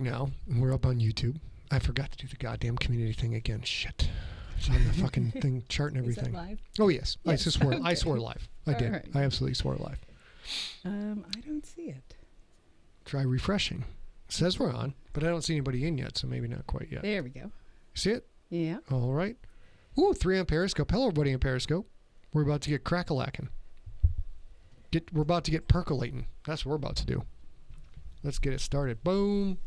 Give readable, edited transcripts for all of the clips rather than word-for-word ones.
Now, and we're up on YouTube. I forgot to do the goddamn community thing again. Shit. It's on the fucking thing, chart and everything. Is that live? Oh, yes. I just swore. Okay. I swore live. I did. Right. I absolutely swore live. I don't see it. Try refreshing. It says we're on, but I don't see anybody in yet, so maybe not quite yet. There we go. See it? Yeah. All right. Ooh, 3 on Periscope. Hello, everybody on Periscope. We're about to get crack-a-lacking. We're about to get percolating. That's what we're about to do. Let's get it started. Boom.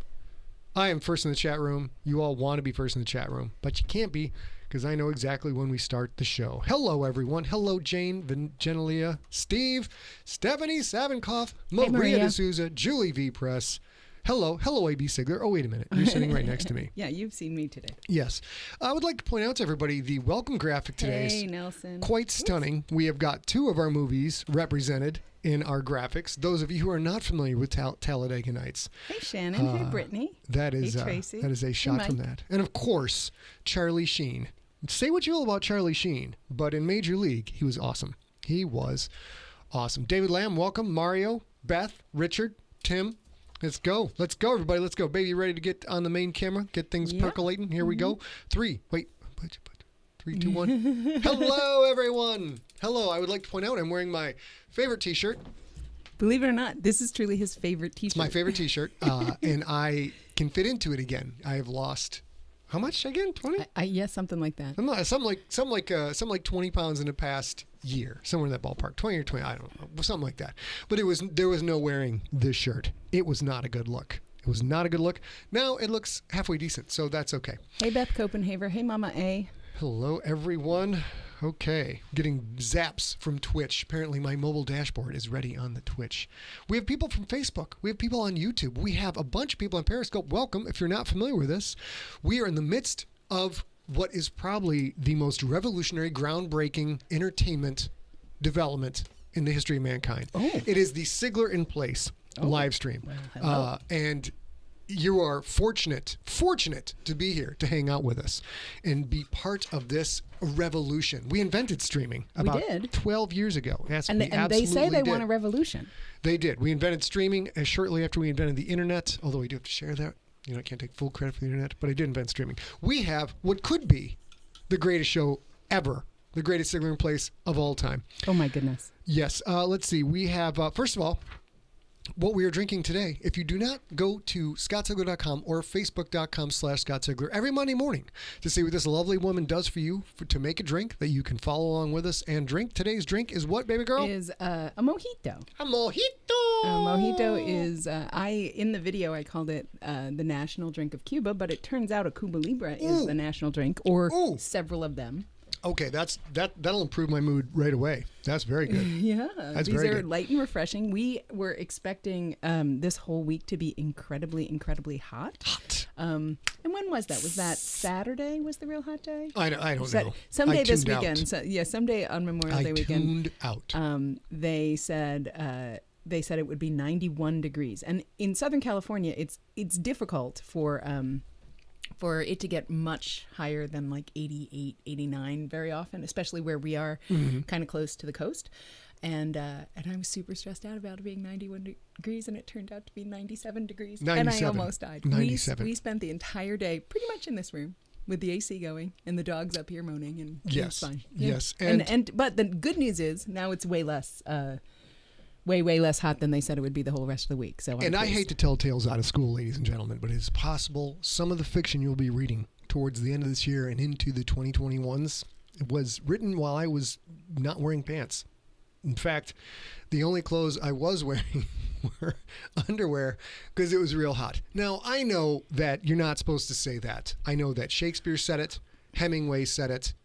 I am first in the chat room. You all want to be first in the chat room, but you can't be because I know exactly when we start the show. Hello, everyone. Hello, Jane, Genelia, Steve, Stephanie Savinkoff, Maria D'Souza, Julie V. Press. Hello. Hello, A.B. Sigler. Oh, wait a minute. You're sitting right next to me. Yeah, you've seen me today. Yes. I would like to point out to everybody the welcome graphic today is Nelson. quite stunning. We have got 2 of our movies represented in our graphics. Those of you who are not familiar with Talladega Nights. Hey, Shannon. Hey, Brittany. That is, hey, Tracy. that is a shot hey, from that. And of course, Charlie Sheen. Say what you will about Charlie Sheen, but in Major League, he was awesome. He was awesome. David Lamb, welcome. Mario, Beth, Richard, Tim. Let's go. Let's go, everybody. Let's go. Baby, ready to get on the main camera? Get things percolating? Here we go. 3. Wait. 3, 2, 1. Hello, everyone. Hello. I would like to point out I'm wearing my favorite T-shirt. Believe it or not, this is truly his favorite T-shirt. It's my favorite T-shirt, and I can fit into it again. I have lost how much again? 20? Yes, something like that. Something like 20 pounds in the past year, somewhere in that ballpark. 20 or 20, I don't know, something like that. But there was no wearing this shirt. It was not a good look. It was not a good look. Now it looks halfway decent, so that's okay. Hey, Beth Copenhaver. Hey, Mama A. Hello, everyone. Okay, getting zaps from Twitch. Apparently my mobile dashboard is ready on the Twitch. We have people from Facebook. We have people on YouTube. We have a bunch of people on Periscope. Welcome. If you're not familiar with this, we are in the midst of what is probably the most revolutionary, groundbreaking entertainment development in the history of mankind. Oh. It is the SIGLERinPLACE live stream. Well, and you are fortunate to be here to hang out with us and be part of this revolution. We invented streaming about 12 years ago. Yes, and they say they want a revolution. They did. We invented streaming shortly after we invented the internet, although we do have to share that. You know, I can't take full credit for the internet, but I did invent streaming. We have what could be the greatest show ever, the greatest SIGLERinPLACE of all time. Oh, my goodness. Yes. Let's see. We have, first of all, what we are drinking today. If you do not go to scottssigler.com or facebook.com/ScottSigler every Monday morning to see what this lovely woman does for you to make a drink that you can follow along with us and drink. Today's drink is what, baby girl? Is a mojito. A mojito. A mojito is, in the video, I called it the national drink of Cuba, but it turns out a Cuba Libre is the national drink, or several of them. Okay, that'll improve my mood right away. That's very good. Yeah, that's these very are good. light and refreshing. We were expecting this whole week to be incredibly, incredibly hot. And when was that? Was that Saturday? Was the real hot day? I don't know. Someday this tuned weekend. So, yeah, someday on Memorial Day weekend. Tuned out. They said it would be 91 degrees, and in Southern California, it's difficult for it to get much higher than like 88, 89 very often, especially where we are kind of close to the coast. And I was super stressed out about it being 91 degrees, and it turned out to be 97 degrees. 97. And I almost died. 97. We spent the entire day pretty much in this room with the AC going and the dogs up here moaning, and it was fine. Yeah. Yes. But the good news is now it's way less way less hot than they said it would be the whole rest of the week. So I hate to tell tales out of school, ladies and gentlemen, but it is possible some of the fiction you'll be reading towards the end of this year and into the 2021s was written while I was not wearing pants. In fact, the only clothes I was wearing were underwear because it was real hot. Now, I know that you're not supposed to say that. I know that Shakespeare said it, Hemingway said it.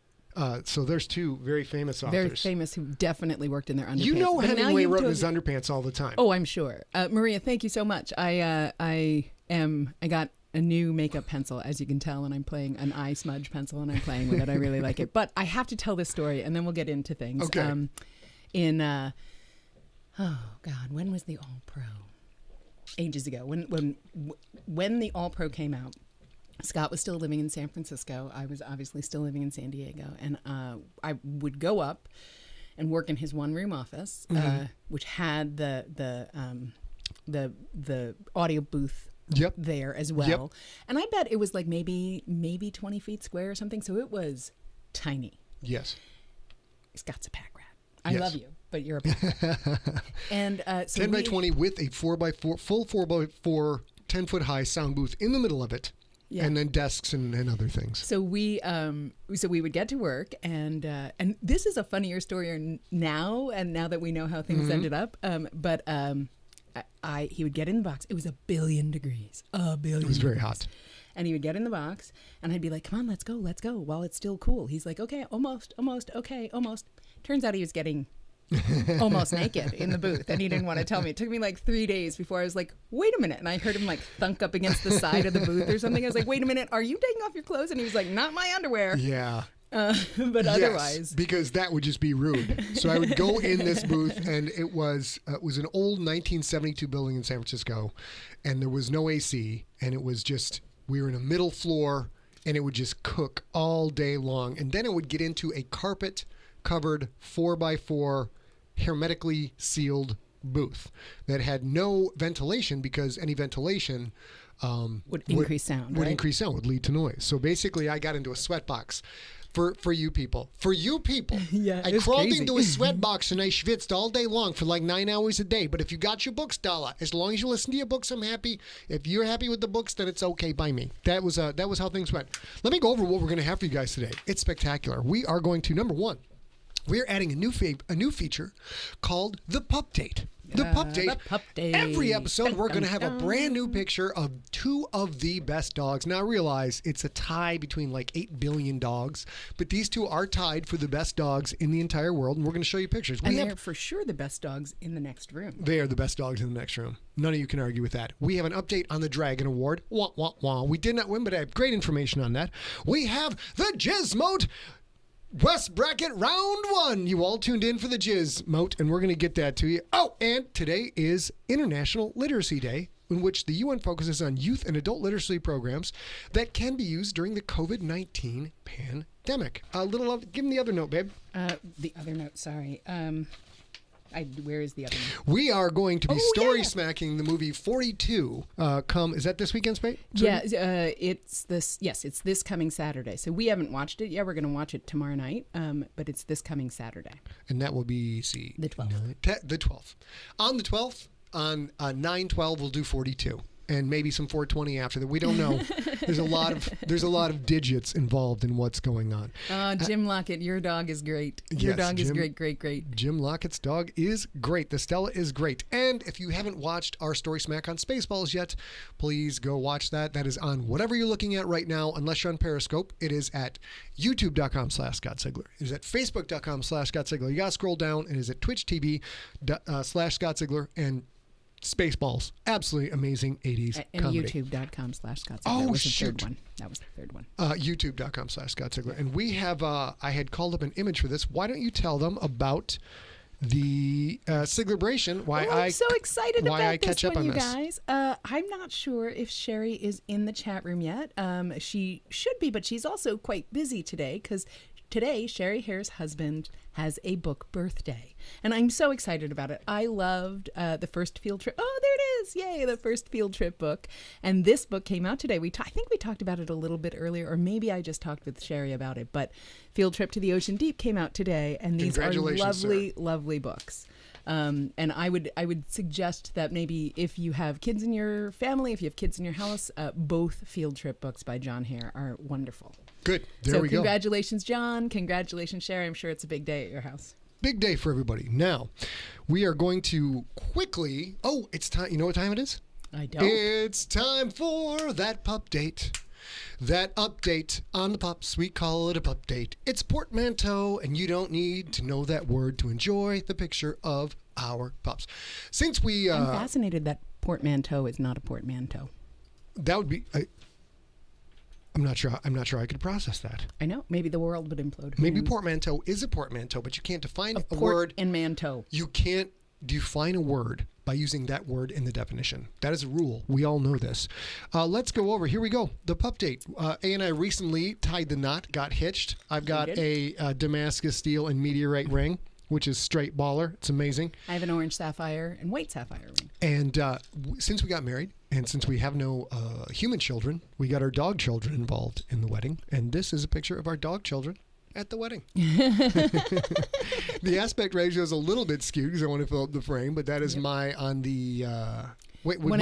So there's 2 very famous authors. Very famous who definitely worked in their underpants. You know Hemingway wrote in his underpants all the time. Oh, I'm sure. Maria, thank you so much. I got a new makeup pencil, as you can tell, and I'm playing an eye smudge pencil, and I'm playing with it. I really like it. But I have to tell this story, and then we'll get into things. Okay. When was the All-Pro? Ages ago. When the All-Pro came out, Scott was still living in San Francisco. I was obviously still living in San Diego, and I would go up and work in his one-room office, which had the audio booth Yep. there as well. Yep. And I bet it was like maybe 20 feet square or something. So it was tiny. Yes. Scott's a pack rat. I Yes. love you, but you're a pack rat. And so 10 by 20 with a 4x4, full 4x4, 10-foot high sound booth in the middle of it. Yeah. And then desks and other things. So we would get to work, and this is a funnier story now, and now that we know how things ended up. He would get in the box. It was 1 billion degrees. 1 billion. It was very degrees. hot. And he would get in the box, and I'd be like, "Come on, let's go, while it's still cool." He's like, "Okay, almost, okay, almost." Turns out he was getting almost naked in the booth, and he didn't want to tell me. It took me like 3 days before I was like, "Wait a minute," and I heard him like thunk up against the side of the booth or something. I was like, "Wait a minute, are you taking off your clothes?" And he was like, "Not my underwear." Yeah. But otherwise, yes, because that would just be rude. So I would go in this booth, and it was an old 1972 building in San Francisco, and there was no AC, and it was just, we were in a middle floor, and it would just cook all day long, and then it would get into a carpet-covered 4x4 hermetically sealed booth that had no ventilation, because any ventilation would increase sound. Would increase sound, would lead to noise. So basically, I got into a sweat box. For you people. Yeah, I crawled into a sweat box and I schwitzed all day long for like 9 hours a day. But if you got your books, Dala, as long as you listen to your books, I'm happy. If you're happy with the books, then it's okay by me. That was how things went. Let me go over what we're going to have for you guys today. It's spectacular. We are going to, number one, we're adding a new feature called the Pup Date. The Pup Date. The Pup Date. Every episode, we're going to have a brand new picture of 2 of the best dogs. Now, I realize it's a tie between like 8 billion dogs, but these 2 are tied for the best dogs in the entire world, and we're going to show you pictures. And they're for sure the best dogs in the next room. They are the best dogs in the next room. None of you can argue with that. We have an update on the Dragon Award. Wah, wah, wah. We did not win, but I have great information on that. We have the GSMOAT West Bracket Round 1. You all tuned in for the GSMOAT, and we're going to get that to you. Oh, and today is International Literacy Day, in which the UN focuses on youth and adult literacy programs that can be used during the COVID-19 pandemic. Give them the other note, babe. The other note, sorry. Where is the other note? We are going to be smacking the movie 42. Is that this weekend, Spate? Yeah, it's this coming Saturday. So we haven't watched it yet. We're going to watch it tomorrow night, but it's this coming Saturday. And that will be, the 12th. The 12th. On the 12th, on 9/12, we'll do 42. And maybe some 420 after that. We don't know. There's a lot of digits involved in what's going on. Jim Lockett, your dog is great. Your dog is great. Jim Lockett's dog is great. The Stella is great. And if you haven't watched our Story Smack on Spaceballs yet, please go watch that. That is on whatever you're looking at right now, unless you're on Periscope. It is at youtube.com/Scott Sigler. It is at facebook.com/Scott Sigler. You got to scroll down. It is at Twitch TV/Scott Sigler. And Spaceballs, absolutely amazing 80s and comedy. YouTube.com/Scott Sigler. Oh, shoot. That was the third one. YouTube.com/Scott Sigler. And we have, I had called up an image for this. Why don't you tell them about the Siglerbration? I'm so excited about I catch this up one, on you this. guys. I'm not sure if Sherry is in the chat room yet. She should be, but she's also quite busy today because today Sherry Hare's husband has a book birthday, and I'm so excited about it. I loved the first field trip. Oh, there it is! Yay, the first field trip book. And this book came out today. I think we talked about it a little bit earlier, or maybe I just talked with Sherry about it. But Field Trip to the Ocean Deep came out today, and these are lovely, lovely books. And I would suggest that maybe if you have kids in your family, if you have kids in your house, both field trip books by John Hare are wonderful. Good. There we go. So congratulations, John. Congratulations, Sherry. I'm sure it's a big day at your house. Big day for everybody. Now, we are going to quickly... Oh, it's time. You know what time it is? I don't. It's time for that pup date. That update on the pups, we call it a pup date. It's portmanteau, and you don't need to know that word to enjoy the picture of our pups. Since we... I'm fascinated that portmanteau is not a portmanteau. That would be... I'm not sure I could process that. I know. Maybe the world would implode. Maybe portmanteau is a portmanteau, but you can't define a word. And manteau. You can't define a word by using that word in the definition. That is a rule. We all know this. Let's go over. Here we go. The pup date. A and I recently tied the knot, got hitched. I've got a Damascus steel and meteorite ring, which is straight baller. It's amazing. I have an orange sapphire and white sapphire ring. And since we got married, And since we have no human children, we got our dog children involved in the wedding. And this is a picture of our dog children at the wedding. The aspect ratio is a little bit skewed because I want to fill up the frame, but that is my on the... Wait, would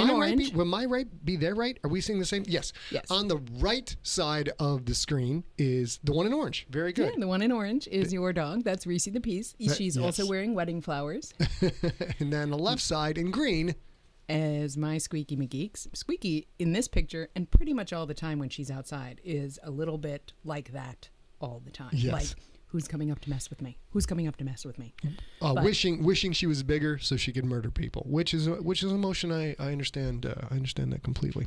my right be their right? Are we seeing the same? Yes. Yes. On the right side of the screen is the one in orange. Very good. Yeah, the one in orange is your dog. That's Reese the Peace. She's yes. also wearing wedding flowers. And then the left side in green as my Squeaky McGeeks. Squeaky in this picture, and pretty much all the time when she's outside, is a little bit like that all the time. Yes. Like, who's coming up to mess with me? Who's coming up to mess with me? Wishing she was bigger so she could murder people, which is an emotion I understand. I understand that completely.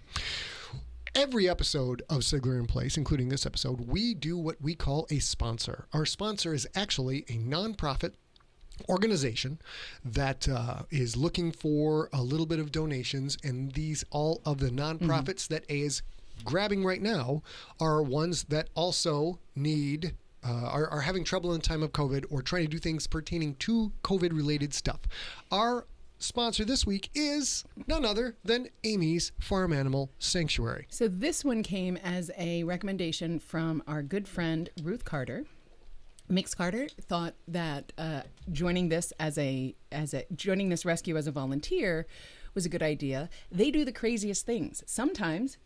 Every episode of Sigler in Place, including this episode, we do what we call a sponsor. Our sponsor is actually a nonprofit organization that is looking for a little bit of donations, and these all of the nonprofits that is grabbing right now are ones that also need are having trouble in time of COVID or trying to do things pertaining to COVID related stuff. Our sponsor this week is none other than Amy's Farm Animal Sanctuary. So this one came as a recommendation from our good friend Ruth Carter. Mix Carter thought that joining this joining this rescue as a volunteer was a good idea. They do the craziest things. Sometimes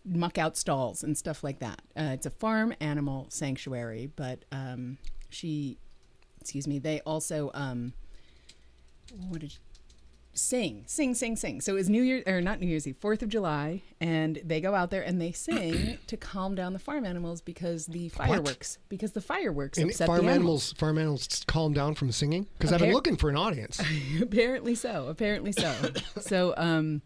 muck out stalls and stuff like that. It's a farm animal sanctuary, but they also sing. So it was New Year's, or not New Year's Eve, 4th of July, and they go out there and they sing to calm down the farm animals because the fireworks And upset farm the animals. Farm animals calm down from singing? Because I've been looking for an audience. Apparently so. So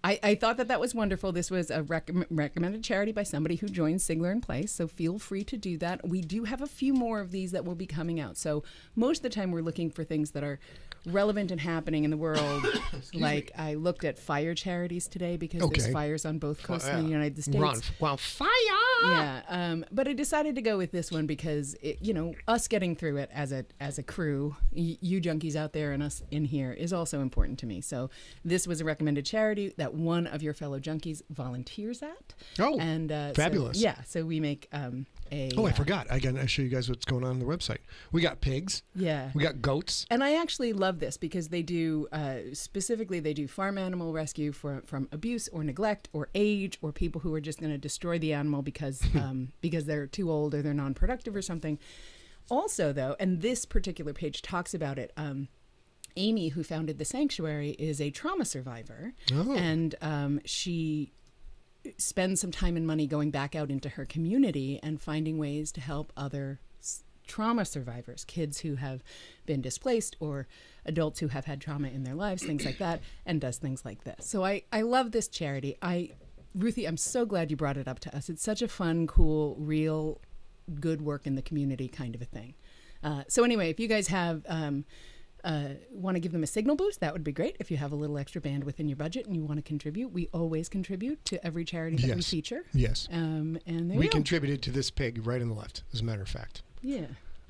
I thought that was wonderful. This was a recommended charity by somebody who joined Sigler in Place, so feel free to do that. We do have a few more of these that will be coming out. So most of the time we're looking for things that are relevant and happening in the world. Like I looked at fire charities today because there's fires on both coasts of the United States. Well, fire! Yeah, but I decided to go with this one because us getting through it as a crew, you junkies out there and us in here, is also important to me. So this was a recommended charity that one of your fellow junkies volunteers at. Oh, and fabulous! So we make I forgot. I gotta show you guys what's going on the website. We got pigs. Yeah. We got goats. And I actually love this because they do specifically they do farm animal rescue from abuse or neglect or age or people who are just going to destroy the animal because they're too old or they're non-productive or something. Also, though, and this particular page talks about it. Amy, who founded the sanctuary, is a trauma survivor, and she spend some time and money going back out into her community and finding ways to help other trauma survivors, kids who have been displaced or adults who have had trauma in their lives, things like that, and does things like this. So I love this charity. Ruthie, I'm so glad you brought it up to us. It's such a fun, cool, real good work in the community kind of a thing. So anyway, if you guys have want to give them a signal boost, that would be great. If you have a little extra bandwidth in your budget and you want to contribute, we always contribute to every charity that we feature. Yes. And there we you go. contributed to this pig right on the left, as a matter of fact. Yeah.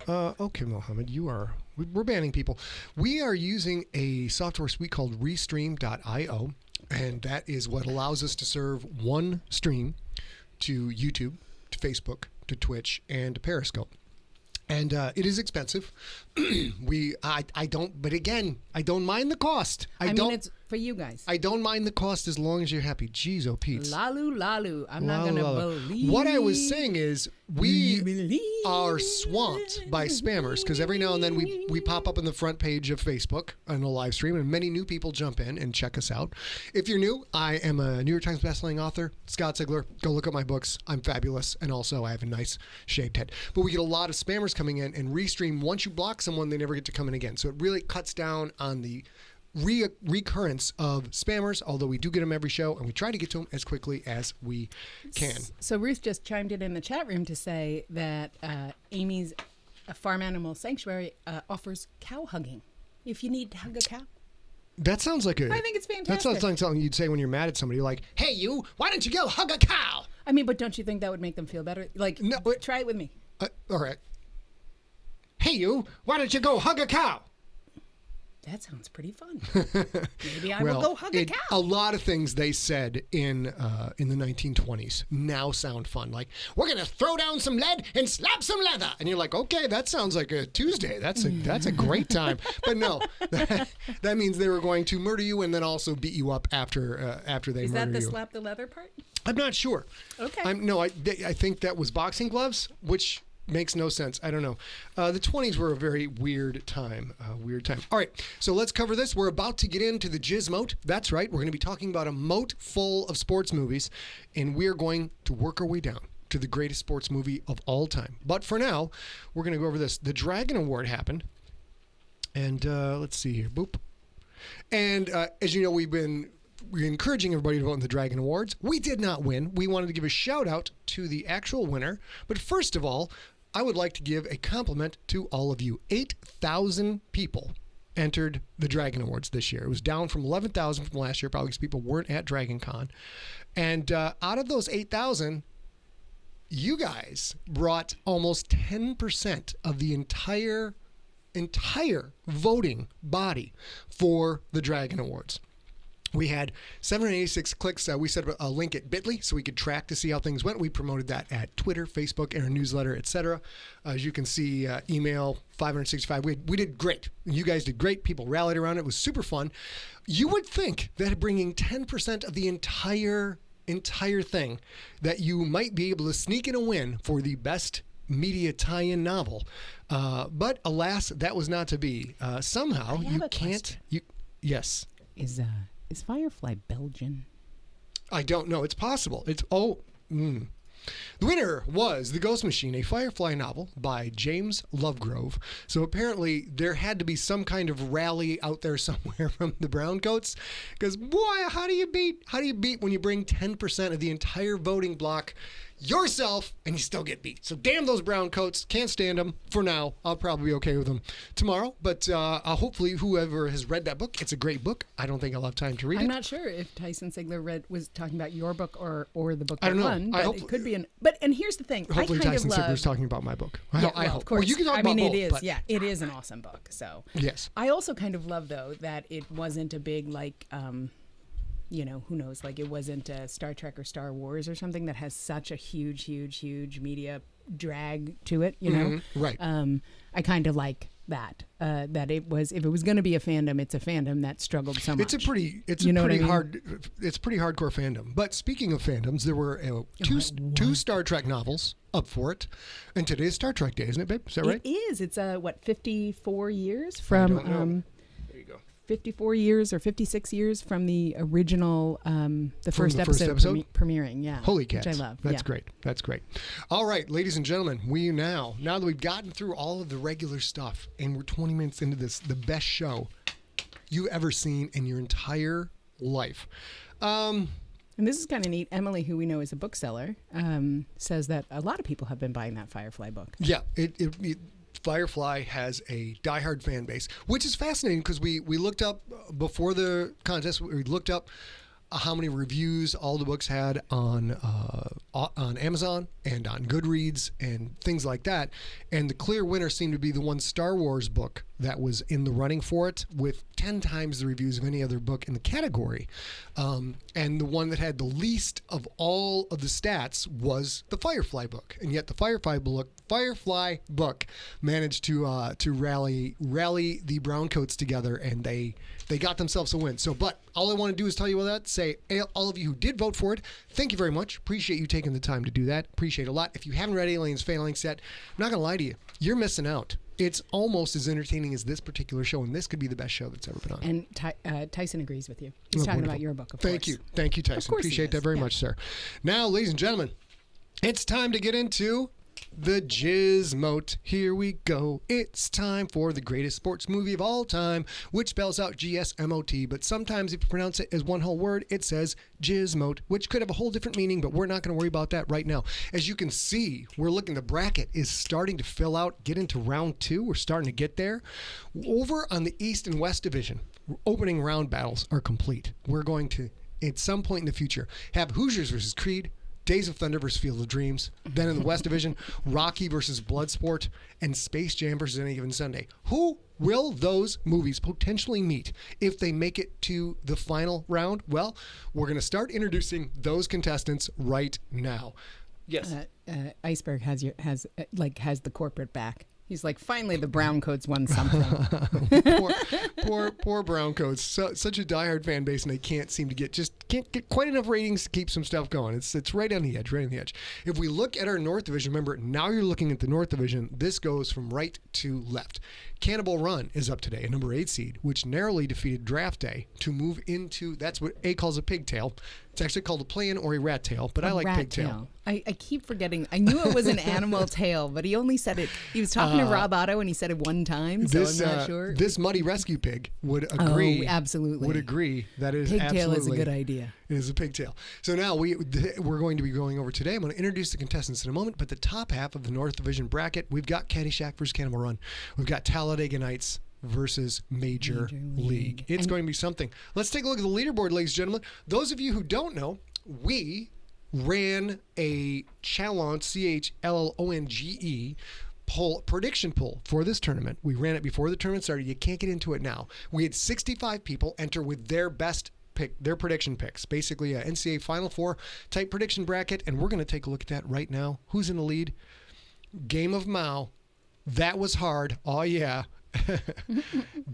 Okay, Mohammed, we're banning people. We are using a software suite called Restream.io, and that is what allows us to serve one stream to YouTube, to Facebook, to Twitch, and to Periscope. And it is expensive. I don't mind the cost. I mean, it's for you guys. I don't mind the cost as long as you're happy. Jeez, oh, Pete. Lalu. I'm not going to believe. What I was saying is we are swamped by spammers because every now and then we pop up on the front page of Facebook on a live stream and many new people jump in and check us out. If you're new, I am a New York Times bestselling author, Scott Sigler. Go look at my books. I'm fabulous. And also I have a nice shaved head. But we get a lot of spammers coming in, and Restream, once you block someone, they never get to come in again. So it really cuts down on the recurrence of spammers, although we do get them every show, and we try to get to them as quickly as we can. So Ruth just chimed in the chat room to say that Amy's Farm Animal Sanctuary offers cow hugging. If you need to hug a cow. That sounds like I think it's fantastic. That sounds like something you'd say when you're mad at somebody. You're like, hey, you, why don't you go hug a cow? I mean, but don't you think that would make them feel better? Like, no, try it with me. All right. Hey, you, why don't you go hug a cow? That sounds pretty fun. Maybe I Well, will go hug a cow. a lot of things they said in the 1920s now sound fun. Like, we're going to throw down some lead and slap some leather. And you're like, okay, that sounds like a Tuesday. That's a great time. But no, that means they were going to murder you and then also beat you up after they murder you. Is that the slap the leather part? I'm not sure. Okay. I think that was boxing gloves, which makes no sense. I don't know. The 20s were a very weird time. All right, so let's cover this. We're about to get into the GSMOAT. That's right. We're going to be talking about a moat full of sports movies, and we're going to work our way down to the greatest sports movie of all time. But for now, we're going to go over this. The Dragon Award happened, and let's see here. Boop. And as you know, we're encouraging everybody to vote in the Dragon Awards. We did not win. We wanted to give a shout out to the actual winner. But first of all, I would like to give a compliment to all of you. 8,000 people entered the Dragon Awards this year. It was down from 11,000 from last year, probably because people weren't at Dragon Con. And out of those 8,000, you guys brought almost 10% of the entire voting body for the Dragon Awards. We had 786 clicks. We set up a link at Bitly so we could track to see how things went. We promoted that at Twitter, Facebook, and our newsletter, etc. As you can see, email 565. We did great. You guys did great. People rallied around it. It was super fun. You would think that bringing 10% of the entire thing, that you might be able to sneak in a win for the best media tie-in novel. But alas, that was not to be. Somehow you can't. Yes. Is Firefly Belgian? I don't know. It's possible. The winner was The Ghost Machine, a Firefly novel by James Lovegrove. So apparently there had to be some kind of rally out there somewhere from the Browncoats, because boy, how do you beat when you bring 10% of the entire voting block yourself and you still get beat? So damn those Browncoats. Can't stand them for now. I'll probably be okay with them tomorrow, but hopefully whoever has read that book, it's a great book. I don't think I'll have time to read it. I'm not sure if Tyson Sigler was talking about your book or the book I don't that know. won, but it could be and here's the thing. Hopefully I kind Tyson of love, Sigler's talking about my book. I hope. Of course. Well, you can talk about both. It is. But It is an awesome book. So yes. I also kind of love though that it wasn't a big who knows? Like it wasn't Star Trek or Star Wars or something that has such a huge media drag to it. You know, right? I kind of like that. That it was, if it was going to be a fandom, it's a fandom that struggled so much. It's a pretty hardcore fandom. But speaking of fandoms, there were two Star Trek novels up for it, and today's Star Trek Day, isn't it, babe? Is that right? It is. It's 54 years from. 54 years or 56 years from the original, the first episode premiering. Yeah. Holy cats. Which I love. That's great. That's great. All right, ladies and gentlemen, now that we've gotten through all of the regular stuff and we're 20 minutes into this, the best show you've ever seen in your entire life. And this is kind of neat. Emily, who we know is a bookseller, says that a lot of people have been buying that Firefly book. Yeah. Firefly has a diehard fan base, which is fascinating because we looked up before the contest. We looked up how many reviews all the books had on Amazon and on Goodreads and things like that. And the clear winner seemed to be the one Star Wars book that was in the running for it, with 10 times the reviews of any other book in the category. And the one that had the least of all of the stats was the Firefly book. And yet the Firefly book managed to rally the Browncoats together, and they got themselves a win. So, but all I want to do is tell you all that, say all of you who did vote for it, thank you very much. Appreciate you taking the time to do that. Appreciate it a lot. If you haven't read Aliens Phalanx yet, I'm not going to lie to you. You're missing out. It's almost as entertaining as this particular show, and this could be the best show that's ever been on. And Tyson agrees with you. He's talking about your book, of course. Thank you, Tyson. Appreciate that very much, sir. Now, ladies and gentlemen, it's time to get into the GSMOAT. Here we go. It's time for the greatest sports movie of all time, which spells out GSMOT, but sometimes if you pronounce it as one whole word, it says GSMOAT, which could have a whole different meaning, but we're not going to worry about that right now. As you can see, the bracket is starting to fill out, get into round 2. We're starting to get there. Over on the East and West Division, opening round battles are complete. We're going to, at some point in the future, have Hoosiers versus Creed, Days of Thunder versus Field of Dreams. Then in the West Division, Rocky versus Bloodsport, and Space Jam versus Any Given Sunday. Who will those movies potentially meet if they make it to the final round? Well, we're going to start introducing those contestants right now. Yes. Iceberg has the corporate back. He's like, finally, the brown coats won something. poor brown coats. Such a diehard fan base, and they can't get quite enough ratings to keep some stuff going. It's right on the edge, right on the edge. If we look at our North Division, remember, now you're looking at the North Division. This goes from right to left. Cannonball Run is up today, a number 8 seed, which narrowly defeated Draft Day to move into, that's what A calls a pigtail. It's actually called a play-in or a rat tail, but I like pigtail. I keep forgetting. I knew it was an animal tail, but he only said it. He was talking to Rob Otto, and he said it one time, so I'm not sure. This Muddy Rescue Pig would agree. Oh, absolutely. Would agree that is pigtail absolutely. Pigtail is a good idea. It is a pigtail. So now we're going to be going over today. I'm going to introduce the contestants in a moment, but the top half of the North Division bracket, we've got Caddyshack versus Cannonball Run. We've got Talladega Nights versus Major League. It's going to be something. Let's take a look at the leaderboard, ladies and gentlemen. Those of you who don't know, we ran a challenge, CHLONGE, prediction poll for this tournament. We ran it before the tournament started. You can't get into it now. We had 65 people enter with their best pick, their prediction picks, basically a NCAA Final Four type prediction bracket, and we're going to take a look at that right now. Who's in the lead? Game of Mao. That was hard. Oh, yeah.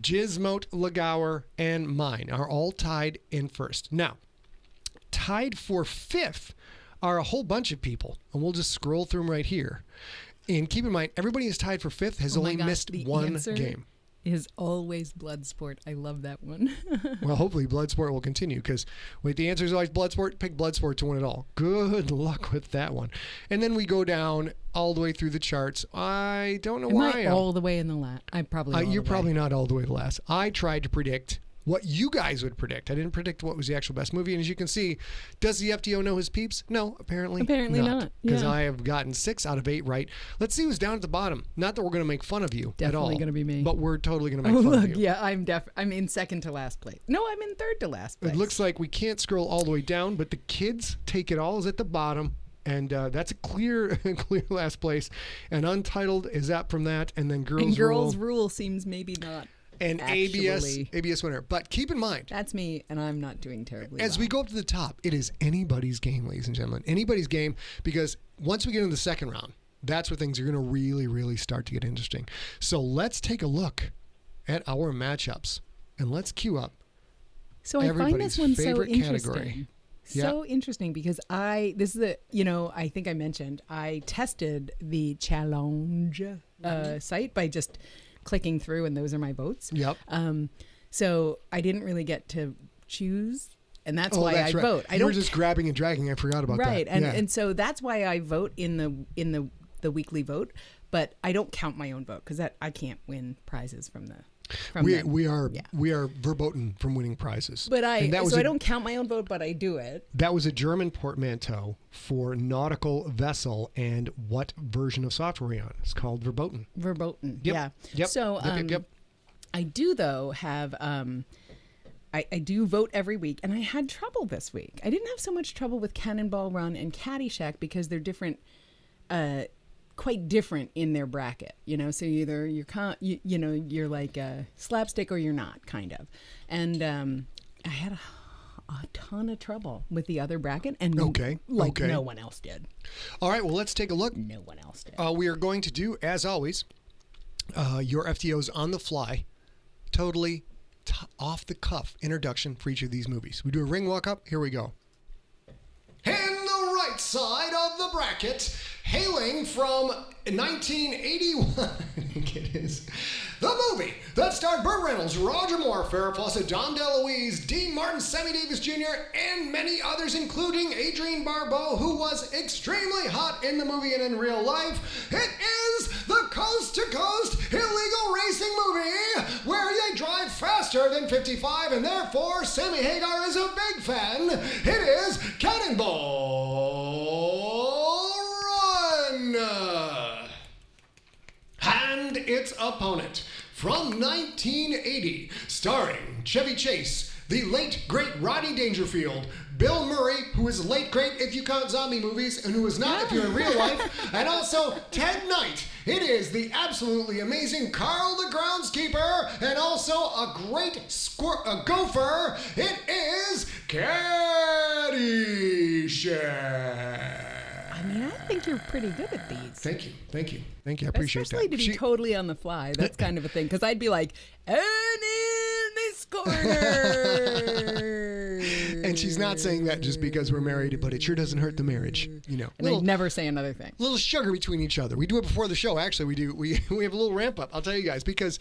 GSMOAT, Legower, and mine are all tied in first. Now, tied for fifth are a whole bunch of people, and we'll just scroll through them right here. And keep in mind, everybody is tied for fifth has only missed one game. Is always Bloodsport. I love that one. Well, hopefully Bloodsport will continue because wait, the answer is always Bloodsport. Pick Bloodsport to win it all. Good luck with that one. And then we go down all the way through the charts. I don't know why. Am I all the way in the last? I'm probably. You're probably not all the way to last. I tried to predict what you guys would predict. I didn't predict what was the actual best movie. And as you can see, does the FTO know his peeps? No, apparently not. Because I have gotten 6 out of 8 right. Let's see who's down at the bottom. Not that we're going to make fun of you at all. Definitely going to be me. But we're totally going to make fun of you. Yeah, I'm in second to last place. No, I'm in third to last place. It looks like we can't scroll all the way down, but the kids take it all is at the bottom. And that's a clear last place. And Untitled is up from that. And then Girls Rule seems maybe not. And ABS winner. But keep in mind, that's me, and I'm not doing terribly as we go up to the top, it is anybody's game, ladies and gentlemen. Anybody's game, because once we get into the second round, that's where things are going to really, really start to get interesting. So let's take a look at our matchups, and let's queue up I find this one so interesting. Category. So interesting because I think I mentioned I tested the challenge site by just clicking through, and those are my votes. Yep. So I didn't really get to choose, and that's why I vote. You were just grabbing and dragging. I forgot about that. Right, and so that's why I vote in the weekly vote, but I don't count my own vote because I can't win prizes from the. We are verboten from winning prizes. But I don't count my own vote, but I do it. That was a German portmanteau for nautical vessel, and what version of software are we on? It's called verboten. Verboten, yep. yeah. Yep. So yep. I do though have I do vote every week, and I had trouble this week. I didn't have so much trouble with Cannonball Run and Caddyshack because they're different. Quite different in their bracket, so either you're like a slapstick or you're not, kind of. And I had a ton of trouble with the other bracket, and no one else did. All right, well, let's take a look. No one else did. We are going to do, as always, your FTOs on the fly, totally off the cuff introduction for each of these movies. We do a ring walk up. Here we go. In the right side of the bracket, hailing from 1981, I think it is, the movie that starred Burt Reynolds, Roger Moore, Farrah Fawcett, Dom DeLuise, Dean Martin, Sammy Davis Jr., and many others, including Adrienne Barbeau, who was extremely hot in the movie and in real life. It is the coast-to-coast illegal racing movie where they drive faster than 55, and therefore Sammy Hagar is a big fan. It is Cannonball Run! And its opponent from 1980, starring Chevy Chase, the late, great Rodney Dangerfield, Bill Murray, who is late, great if you count zombie movies, and who is not if you're in real life, and also Ted Knight. It is the absolutely amazing Carl the Groundskeeper, and also a great gopher. It is Caddyshack. I mean, I think you're pretty good at these. Thank you. I appreciate Especially that. to be totally on the fly. That's kind of a thing. Because I'd be like, and in this corner. And she's not saying that just because we're married, but it sure doesn't hurt the marriage, you know. And I'd never say another thing. Little sugar between each other. We do it before the show. Actually, we have a little ramp up. I'll tell you guys, because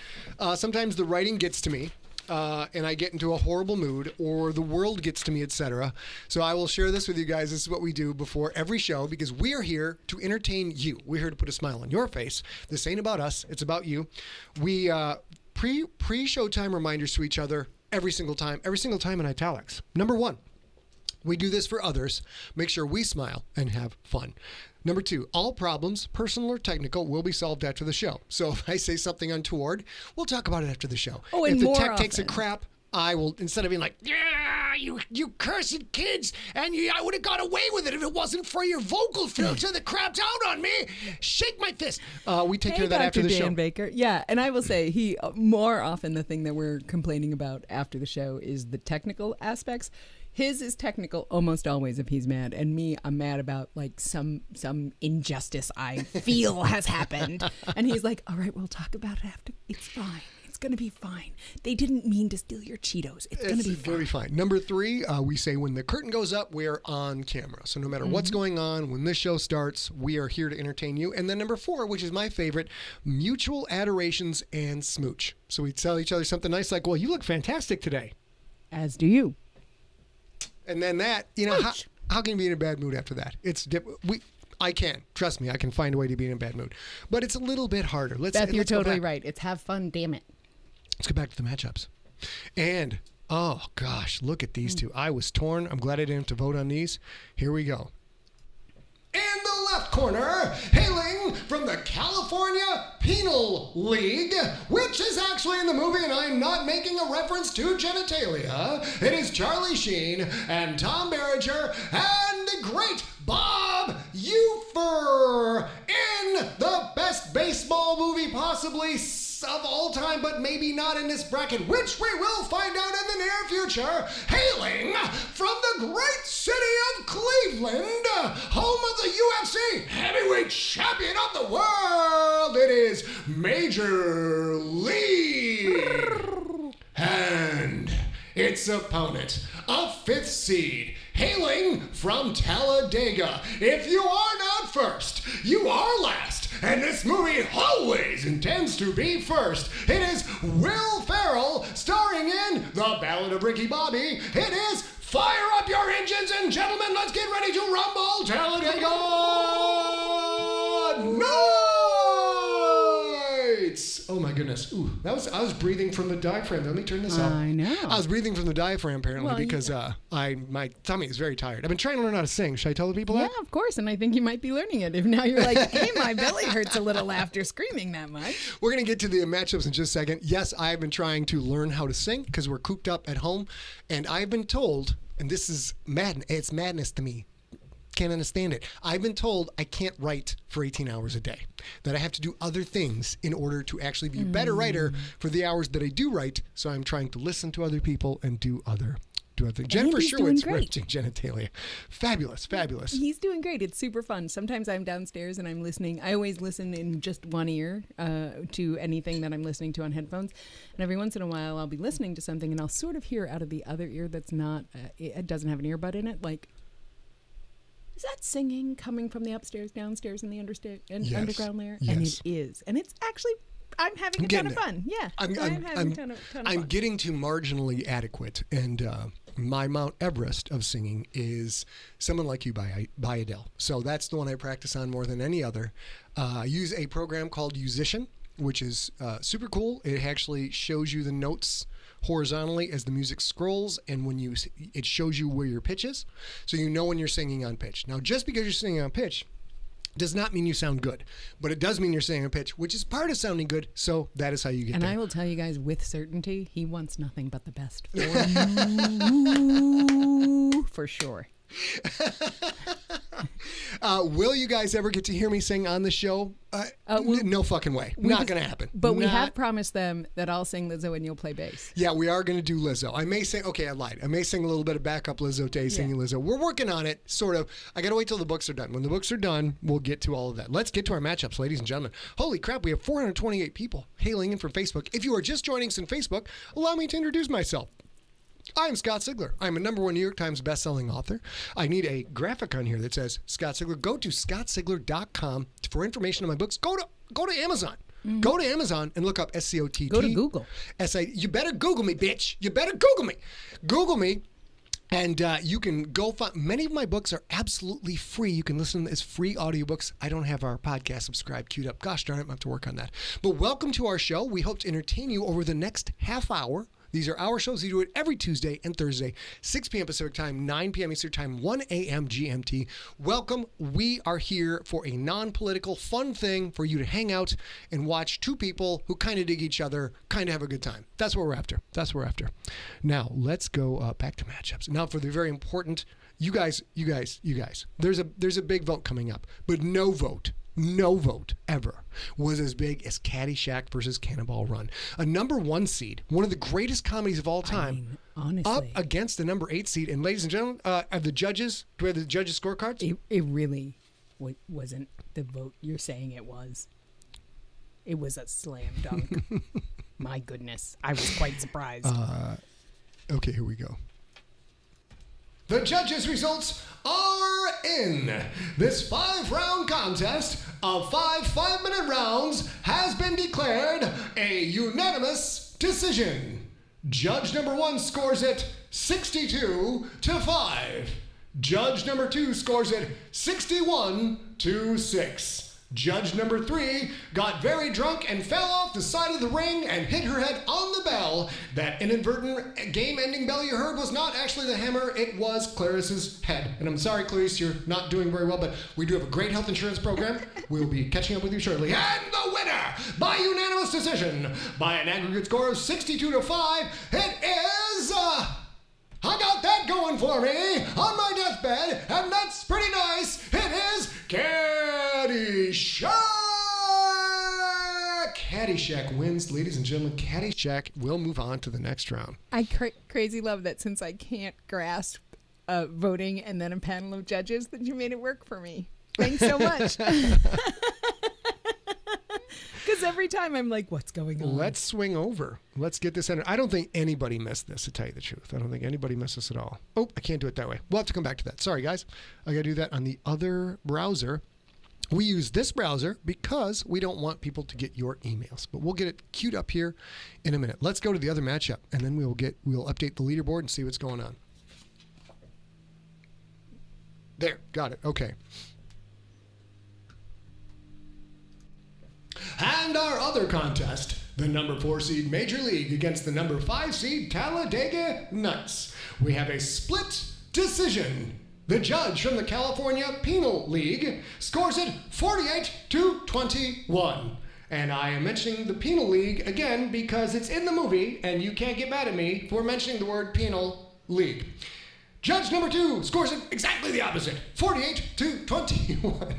sometimes the writing gets to me. And I get into a horrible mood, or the world gets to me, etc. So I will share this with you guys. This is what we do before every show, because we are here to entertain you. We're here to put a smile on your face. This ain't about us. It's about you. We pre-showtime reminders to each other every single time in italics. Number 1, we do this for others. Make sure we smile and have fun. Number 2, all problems, personal or technical, will be solved after the show. So if I say something untoward, we'll talk about it after the show. Oh, and if the more tech takes a often. crap, I will, instead of being like, yeah, you cursed kids, and I would have got away with it if it wasn't for your vocal filter that crapped out on me. Shake my fist. We take care of that after the Dan show. Baker. Yeah, and I will say he more often the thing that we're complaining about after the show is the technical aspects. His is technical almost always if he's mad, and me, I'm mad about like some injustice I feel has happened, and he's like, "All right, we'll talk about it after. It's fine. It's gonna be fine. They didn't mean to steal your Cheetos. It's gonna be fine." Very fine. Number 3, we say when the curtain goes up, we're on camera. So no matter what's going on, when this show starts, we are here to entertain you. And then number 4, which is my favorite, mutual adorations and smooch. So we tell each other something nice like, "Well, you look fantastic today." As do you. And then that, you know, how can you be in a bad mood after that? I can. Trust me, I can find a way to be in a bad mood. But it's a little bit harder. Beth, you're totally right. It's have fun, damn it. Let's go back to the matchups. And, oh, gosh, look at these two. I was torn. I'm glad I didn't have to vote on these. Here we go. In the left corner, hailing from the California Penal League, which is actually in the movie, and I'm not making a reference to genitalia. It is Charlie Sheen and Tom Berenger and the great Bob Ufer in the best baseball movie possibly of all time, but maybe not in this bracket, which we will find out in the near future. Hailing from the great city of Cleveland, home of the UFC heavyweight champion of the world, it is Major League. And its opponent, a 5th seed, hailing from Talladega. If you are not first, you are last. And this movie always intends to be first. It is Will Ferrell, starring in The Ballad of Ricky Bobby. It is Fire Up Your Engines, and gentlemen, let's get ready to rumble Talladega Nights! Oh my goodness. Ooh, I was breathing from the diaphragm. Let me turn this off. I know. I was breathing from the diaphragm apparently because yeah. my tummy is very tired. I've been trying to learn how to sing. Should I tell the people that? Yeah, of course. And I think you might be learning it. If now you're like, hey, my belly hurts a little after screaming that much. We're going to get to the matchups in just a second. Yes, I've been trying to learn how to sing because we're cooped up at home. And I've been told, and this is it's madness to me. Can't understand it. I've been told I can't write for 18 hours a day, that I have to do other things in order to actually be a better writer for the hours that I do write. So I'm trying to listen to other people and do other things. Jennifer Sherwood's ripping genitalia. Fabulous. He's doing great. It's super fun. Sometimes I'm downstairs and I'm listening. I always listen in just one ear to anything that I'm listening to on headphones. And every once in a while I'll be listening to something and I'll sort of hear out of the other ear that's not, it doesn't have an earbud in it, like, is that singing coming from the upstairs, downstairs, and the underground layer? Yes. And it is. And it's actually, I'm having a ton of fun. Yeah. I'm having a ton of fun. I'm getting to marginally adequate. And my Mount Everest of singing is Someone Like You by Adele. So that's the one I practice on more than any other. I use a program called Musician, which is super cool. It actually shows you the notes horizontally as the music scrolls, and when it shows you where your pitch is, so you know when you're singing on pitch. Now, just because you're singing on pitch does not mean you sound good, but it does mean you're saying a pitch, which is part of sounding good. So that is how you get And there. I will tell you guys with certainty, he wants nothing but the best for you, for sure. Will you guys ever get to hear me sing on the show? No fucking way. Not going to happen. But we have promised them that I'll sing Lizzo and you'll play bass. Yeah, we are going to do Lizzo. I may sing, okay, I lied. I may sing a little bit of backup Lizzo today, singing Lizzo. We're working on it, sort of. I got to wait till the books are done. When the books are done, we'll get to all of that. Let's get to our matchups, ladies and gentlemen. Holy crap, we have 428 people hailing in from Facebook. If you are just joining us on Facebook, allow me to introduce myself. I'm Scott Sigler. I'm a #1 New York Times bestselling author. I need a graphic on here that says Scott Sigler. Go to scottsigler.com for information on my books. Go to Amazon. Mm-hmm. Go to Amazon and look up SCOTT. Go to Google. You better Google me, bitch. You better Google me. Google me. And you can go find, many of my books are absolutely free. You can listen as free audiobooks. I don't have our podcast subscribed queued up. Gosh darn it, I have to work on that. But welcome to our show. We hope to entertain you over the next half hour. These are our shows. We do it every Tuesday and Thursday, 6 p.m. Pacific Time, 9 p.m. Eastern Time, 1 a.m. GMT. Welcome. We are here for a non-political, fun thing for you to hang out and watch two people who kind of dig each other, kind of have a good time. That's what we're after. That's what we're after. Now, let's go back to matchups. Now, for the very important, you guys, there's a big vote coming up, but no vote ever was as big as Caddyshack versus Cannonball Run. A #1 seed, one of the greatest comedies of all time, honestly, up against the #8 seed. And ladies and gentlemen, are the judges, do we have the judges' scorecards? It really wasn't the vote you're saying it was. It was a slam dunk. My goodness, I was quite surprised. Okay, here we go. The judges' results are in. This 5-round contest of 5 5-minute rounds has been declared a unanimous decision. Judge #1 scores it 62-5. Judge #2 scores it 61-6. Judge #3 got very drunk and fell off the side of the ring and hit her head on the bell. That inadvertent game-ending bell you heard was not actually the hammer, it was Clarice's head. And I'm sorry, Clarice, you're not doing very well, but we do have a great health insurance program. We'll be catching up with you shortly. And the winner, by unanimous decision, by an aggregate score of 62-5, it is... I got that going for me on my deathbed, and that's pretty nice. It is Caddyshack. Caddyshack wins, ladies and gentlemen. Caddyshack will move on to the next round. I crazy love that since I can't grasp voting and then a panel of judges, that you made it work for me. Thanks so much. Because every time I'm like, what's going on? Let's swing over. Let's get this entered. I don't think anybody missed this, to tell you the truth. I don't think anybody missed this at all. Oh, I can't do it that way. We'll have to come back to that. Sorry, guys. I got to do that on the other browser. We use this browser because we don't want people to get your emails. But we'll get it queued up here in a minute. Let's go to the other matchup, and then we'll update the leaderboard and see what's going on. There. Got it. Okay. And our other contest, the #4 seed Major League against the #5 seed Talladega Nights. We have a split decision. The judge from the California Penal League scores it 48-21. And I am mentioning the Penal League again because it's in the movie and you can't get mad at me for mentioning the word Penal League. Judge #2 scores it exactly the opposite, 48-21.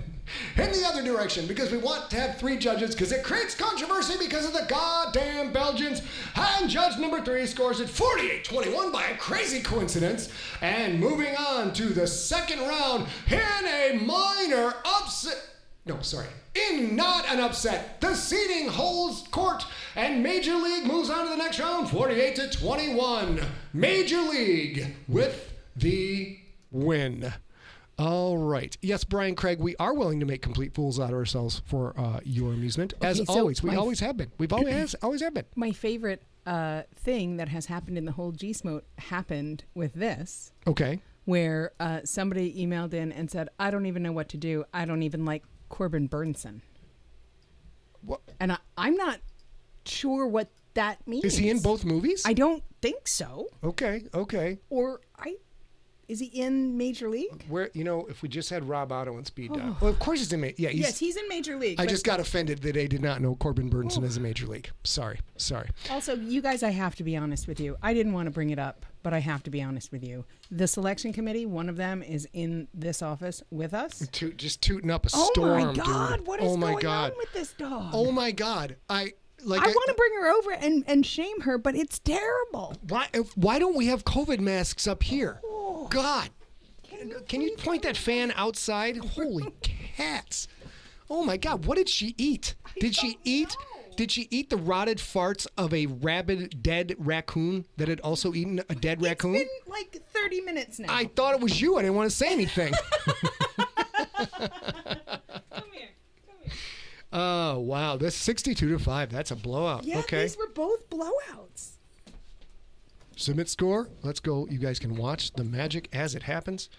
In the other direction, because we want to have 3 judges because it creates controversy because of the goddamn Belgians. And judge -- scores it 48-21 by a crazy coincidence. And moving on to the second round in a minor upset. No, sorry. In not an upset. The seeding holds court and Major League moves on to the next round, 48-21. Major League with the win. All right. Yes, Brian Craig, we are willing to make complete fools out of ourselves for your amusement. As always. We always have been. We've always have been. My favorite thing that has happened in the whole GSMOAT happened with this. Okay. Where somebody emailed in and said, I don't even know what to do. I don't even like Corbin Burnson. What? And I'm not sure what that means. Is he in both movies? I don't think so. Okay. Or Is he in Major League? Where if we just had Rob Otto and Speed Dial. Well, of course he's in Major. Yeah, Yes, he's in Major League. I but- just got offended that I did not know Corbin Burnson is in Major League. Sorry. Also, you guys, I have to be honest with you. I didn't want to bring it up, but I have to be honest with you. The selection committee, one of them is in this office with us. Just tooting up a storm, oh my God! dude. What is going on with this dog? Oh my God! I want to bring her over and shame her, but it's terrible. Why don't we have COVID masks up here? God, can you point that fan outside? Holy cats! Oh my God! What did she eat? Did she eat the rotted farts of a rabid dead raccoon that had also eaten a dead raccoon? It's been like 30 minutes now. I thought it was you. I didn't want to say anything. Come here. Oh wow! This 62-5. That's a blowout. Yeah, okay. These were both blowouts. Submit score. Let's go. You guys can watch the magic as it happens.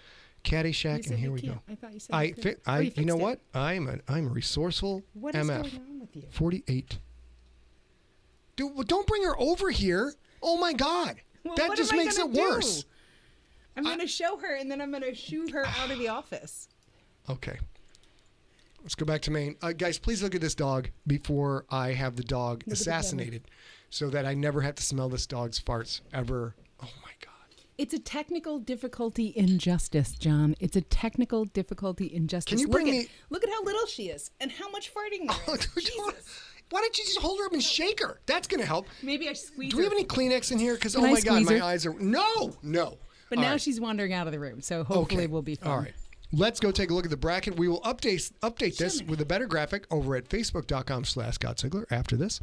Caddyshack, and here we go. I thought you said you know what? I'm a resourceful What is MF. going on with you? 48. Dude, well, don't bring her over here. Oh my God. Well, That what just am I makes it gonna do? worse. I'm going to show her, and then I'm going to shoo her out of the office. Okay. Let's go back to Maine. Guys, please look at this dog before I have the dog assassinated so that I never have to smell this dog's farts ever. Oh my God. It's a technical difficulty injustice, John. It's a technical difficulty injustice. Can you bring me... Look at how little she is and how much farting there is. Jesus. Why don't you just hold her up and shake her? That's going to help. Maybe I squeeze Do we her. have any Kleenex in here? Because, oh Can I my God, squeeze my her? eyes are... No. But All now right. she's wandering out of the room, so hopefully we'll be fine. All right. Let's go take a look at the bracket. We will update this with a better graphic over at facebook.com/Scott Sigler after this.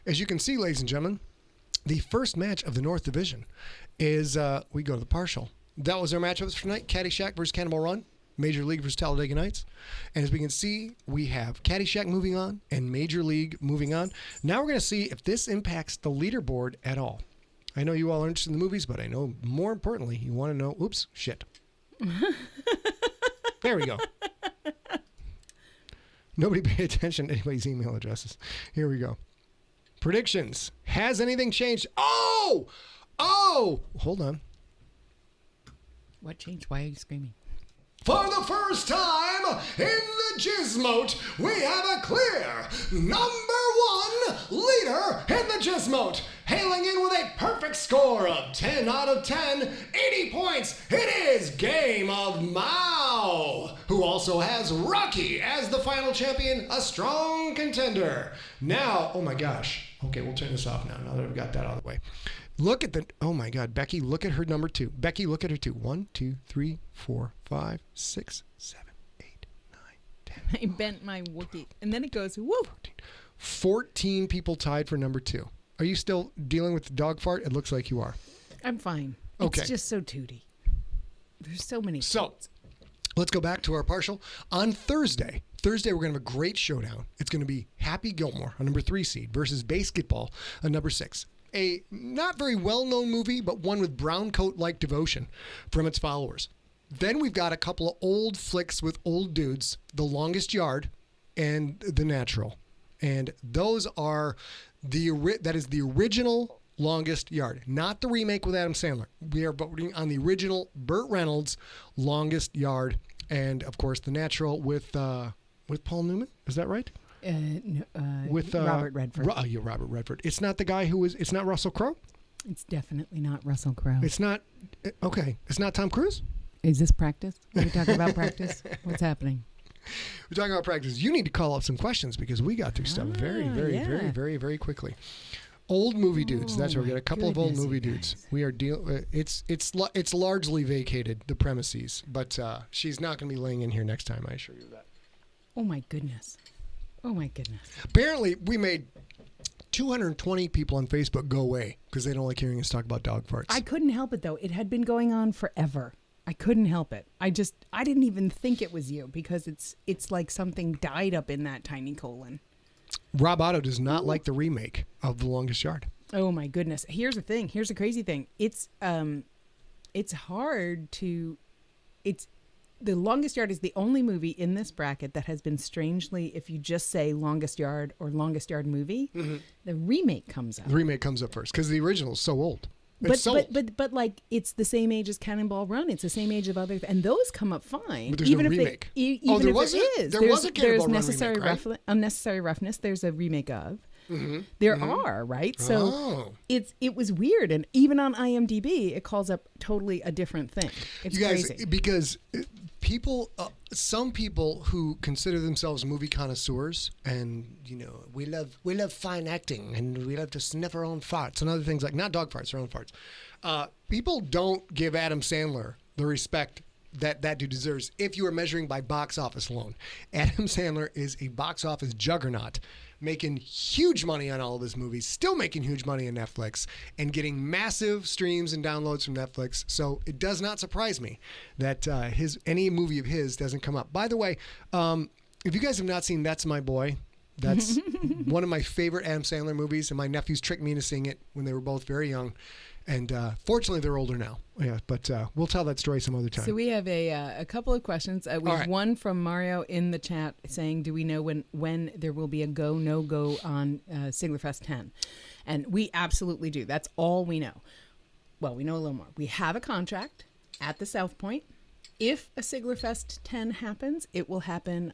As you can see, ladies and gentlemen, the first match of the North Division is we go to the partial. That was our matchups for tonight. Caddyshack versus Cannonball Run. Major League versus Talladega Nights. And as we can see, we have Caddyshack moving on and Major League moving on. Now we're going to see if this impacts the leaderboard at all. I know you all are interested in the movies, but I know more importantly, you want to know... Oops, shit. There we go. Nobody pay attention to anybody's email addresses. Here we go. Predictions. Has anything changed? Oh! Hold on. What changed? Why are you screaming? For the first time in the GSMOAT, we have a clear #1 leader in the GSMOAT, hailing in with a perfect score of 10 out of 10, 80 points. It is Game of Mao, who also has Rocky as the final champion, a strong contender. Now, oh my gosh. Okay, we'll turn this off now that I've got that out of the way. Look at oh my God, Becky, look at her number 2. Becky, look at her 2. 1, 2, 3, 4, 5, 6, 7, 8, 9, 10. I bent my Wookiee. And then it goes, woo! 14 people tied for number 2. Are you still dealing with the dog fart? It looks like you are. I'm fine. Okay. It's just so tooty. There's so many. So, let's go back to our partial. On Thursday, we're going to have a great showdown. It's going to be Happy Gilmore, a number 3 seed, versus Basketball, a number 6. A not very well-known movie, but one with brown coat-like devotion from its followers. Then we've got a couple of old flicks with old dudes, The Longest Yard and The Natural. And those are that is the original Longest Yard, not the remake with Adam Sandler. We are voting on the original Burt Reynolds Longest Yard, and of course The Natural with Paul Newman. Is that right? With Robert Redford. Robert Redford. It's not the guy who is. It's not Russell Crowe. It's definitely not Russell Crowe. It's not. Okay. It's not Tom Cruise. Is this practice? Are we talking about practice? What's happening? We're talking about practice. You need to call up some questions because we got through stuff very quickly. Old movie dudes. That's where we got a couple of old movie dudes. We are it's largely vacated the premises, but she's not going to be laying in here next time. I assure you that. Oh my goodness. Oh my goodness. Apparently, we made 220 people on Facebook go away because they don't like hearing us talk about dog farts. I couldn't help it though. It had been going on forever. I couldn't help it. I didn't even think it was you because it's like something died up in that tiny colon. Rob Otto does not like the remake of The Longest Yard. Oh my goodness. Here's the thing. Here's the crazy thing. It's hard to The Longest Yard is the only movie in this bracket that has been strangely, if you just say Longest Yard or Longest Yard movie, the remake comes up. The remake comes up first because the original is so old. But like it's the same age as Cannonball Run. It's the same age of other, and those come up fine. But there's no remake. Even if there is, there was a Cannonball Run necessary remake, right? unnecessary roughness. There's a remake of. Mm-hmm. There are, right? So it was weird, and even on IMDb, it calls up totally a different thing. It's you guys, crazy because people, some people who consider themselves movie connoisseurs, and we love fine acting, and we love to sniff our own farts and other things like not dog farts, our own farts. People don't give Adam Sandler the respect that dude deserves if you are measuring by box office alone. Adam Sandler is a box office juggernaut, making huge money on all of his movies, still making huge money on Netflix, and getting massive streams and downloads from Netflix. So it does not surprise me that any movie of his doesn't come up. By the way, if you guys have not seen That's My Boy, that's one of my favorite Adam Sandler movies, and my nephews tricked me into seeing it when they were both very young. And fortunately, they're older now. Yeah, but we'll tell that story some other time. So we have a couple of questions. We have one from Mario in the chat saying, do we know when there will be a go, no go on Siglerfest 10? And we absolutely do. That's all we know. Well, we know a little more. We have a contract at the South Point. If a Siglerfest 10 happens, it will happen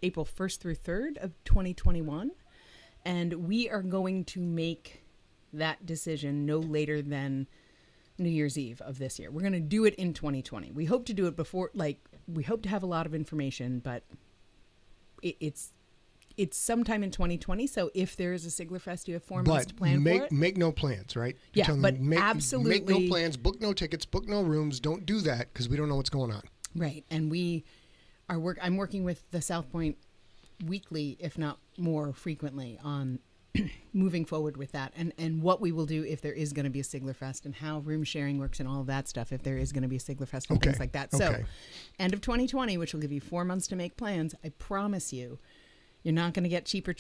April 1st through 3rd of 2021. And we are going to make that decision no later than New Year's Eve of this year. We're going to do it in 2020. We hope to do it before, we hope to have a lot of information, but it's sometime in 2020. So if there is a Siglerfest, you have 4 months to plan for it. Make no plans, right? Yeah, but absolutely. Make no plans, book no tickets, book no rooms. Don't do that because we don't know what's going on. Right. And I'm working with the South Point weekly, if not more frequently, on moving forward with that and what we will do if there is going to be a Siglerfest and how room sharing works and all of that stuff if there is going to be a Siglerfest and things like that. So end of 2020, which will give you 4 months to make plans, I promise you're not going to get cheaper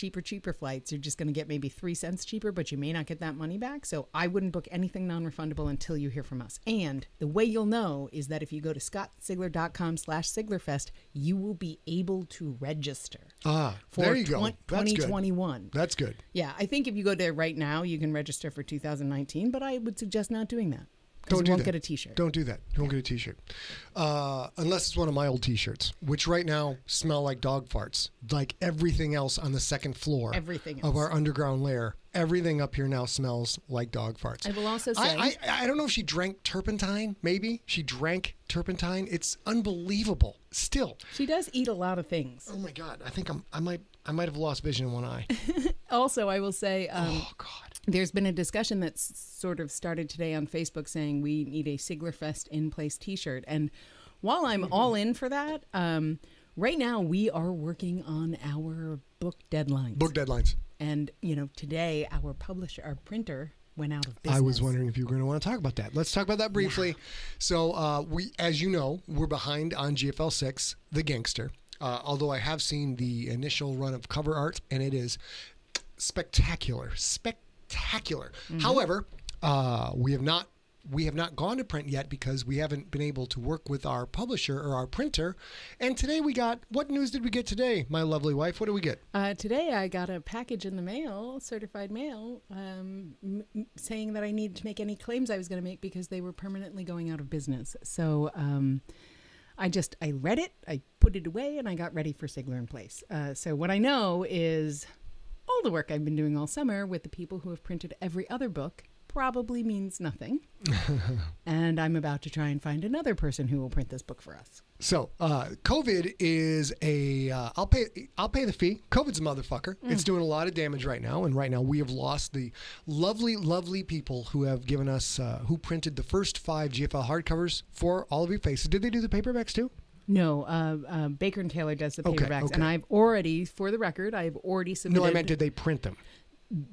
flights. You're just going to get maybe 3 cents cheaper, but you may not get that money back. So I wouldn't book anything non-refundable until you hear from us. And the way you'll know is that if you go to scottsigler.com/Siglerfest, you will be able to register. For there you go. That's 2021. Good. That's good. Yeah, I think if you go there right now, you can register for 2019, but I would suggest not doing that. Don't you won't get a t-shirt. Don't do that. Don't get a t-shirt. Unless it's one of my old t-shirts, which right now smell like dog farts. Like everything else on the second floor of our underground lair. Everything up here now smells like dog farts. I will also say... I don't know if she drank turpentine, maybe. She drank turpentine. It's unbelievable. Still. She does eat a lot of things. Oh my God. I think I might have lost vision in one eye. Also, I will say... oh God. There's been a discussion that's sort of started today on Facebook saying we need a Siglerfest in place t-shirt. And while I'm all in for that, right now we are working on our book deadlines. And, today our printer went out of business. I was wondering if you were going to want to talk about that. Let's talk about that briefly. Yeah. So as you know, we're behind on GFL 6, The Gangster. Although I have seen the initial run of cover art and it is spectacular. Mm-hmm. However, we have not gone to print yet because we haven't been able to work with our publisher or our printer. And today what news did we get today, my lovely wife? What did we get? Today I got a package in the mail, certified mail, saying that I needed to make any claims I was going to make because they were permanently going out of business. So I read it, I put it away, and I got ready for SIGLERinPLACE. So what I know is... all the work I've been doing all summer with the people who have printed every other book probably means nothing. And I'm about to try and find another person who will print this book for us. So, COVID is I'll pay the fee. COVID's a motherfucker. It's doing a lot of damage right now. And right now we have lost the lovely, lovely people who have given us, who printed the first 5 GFL hardcovers for all of your faces. Did they do the paperbacks too? No, Baker and Taylor does the paperbacks, and I've already, for the record, submitted. No, I meant did they print them?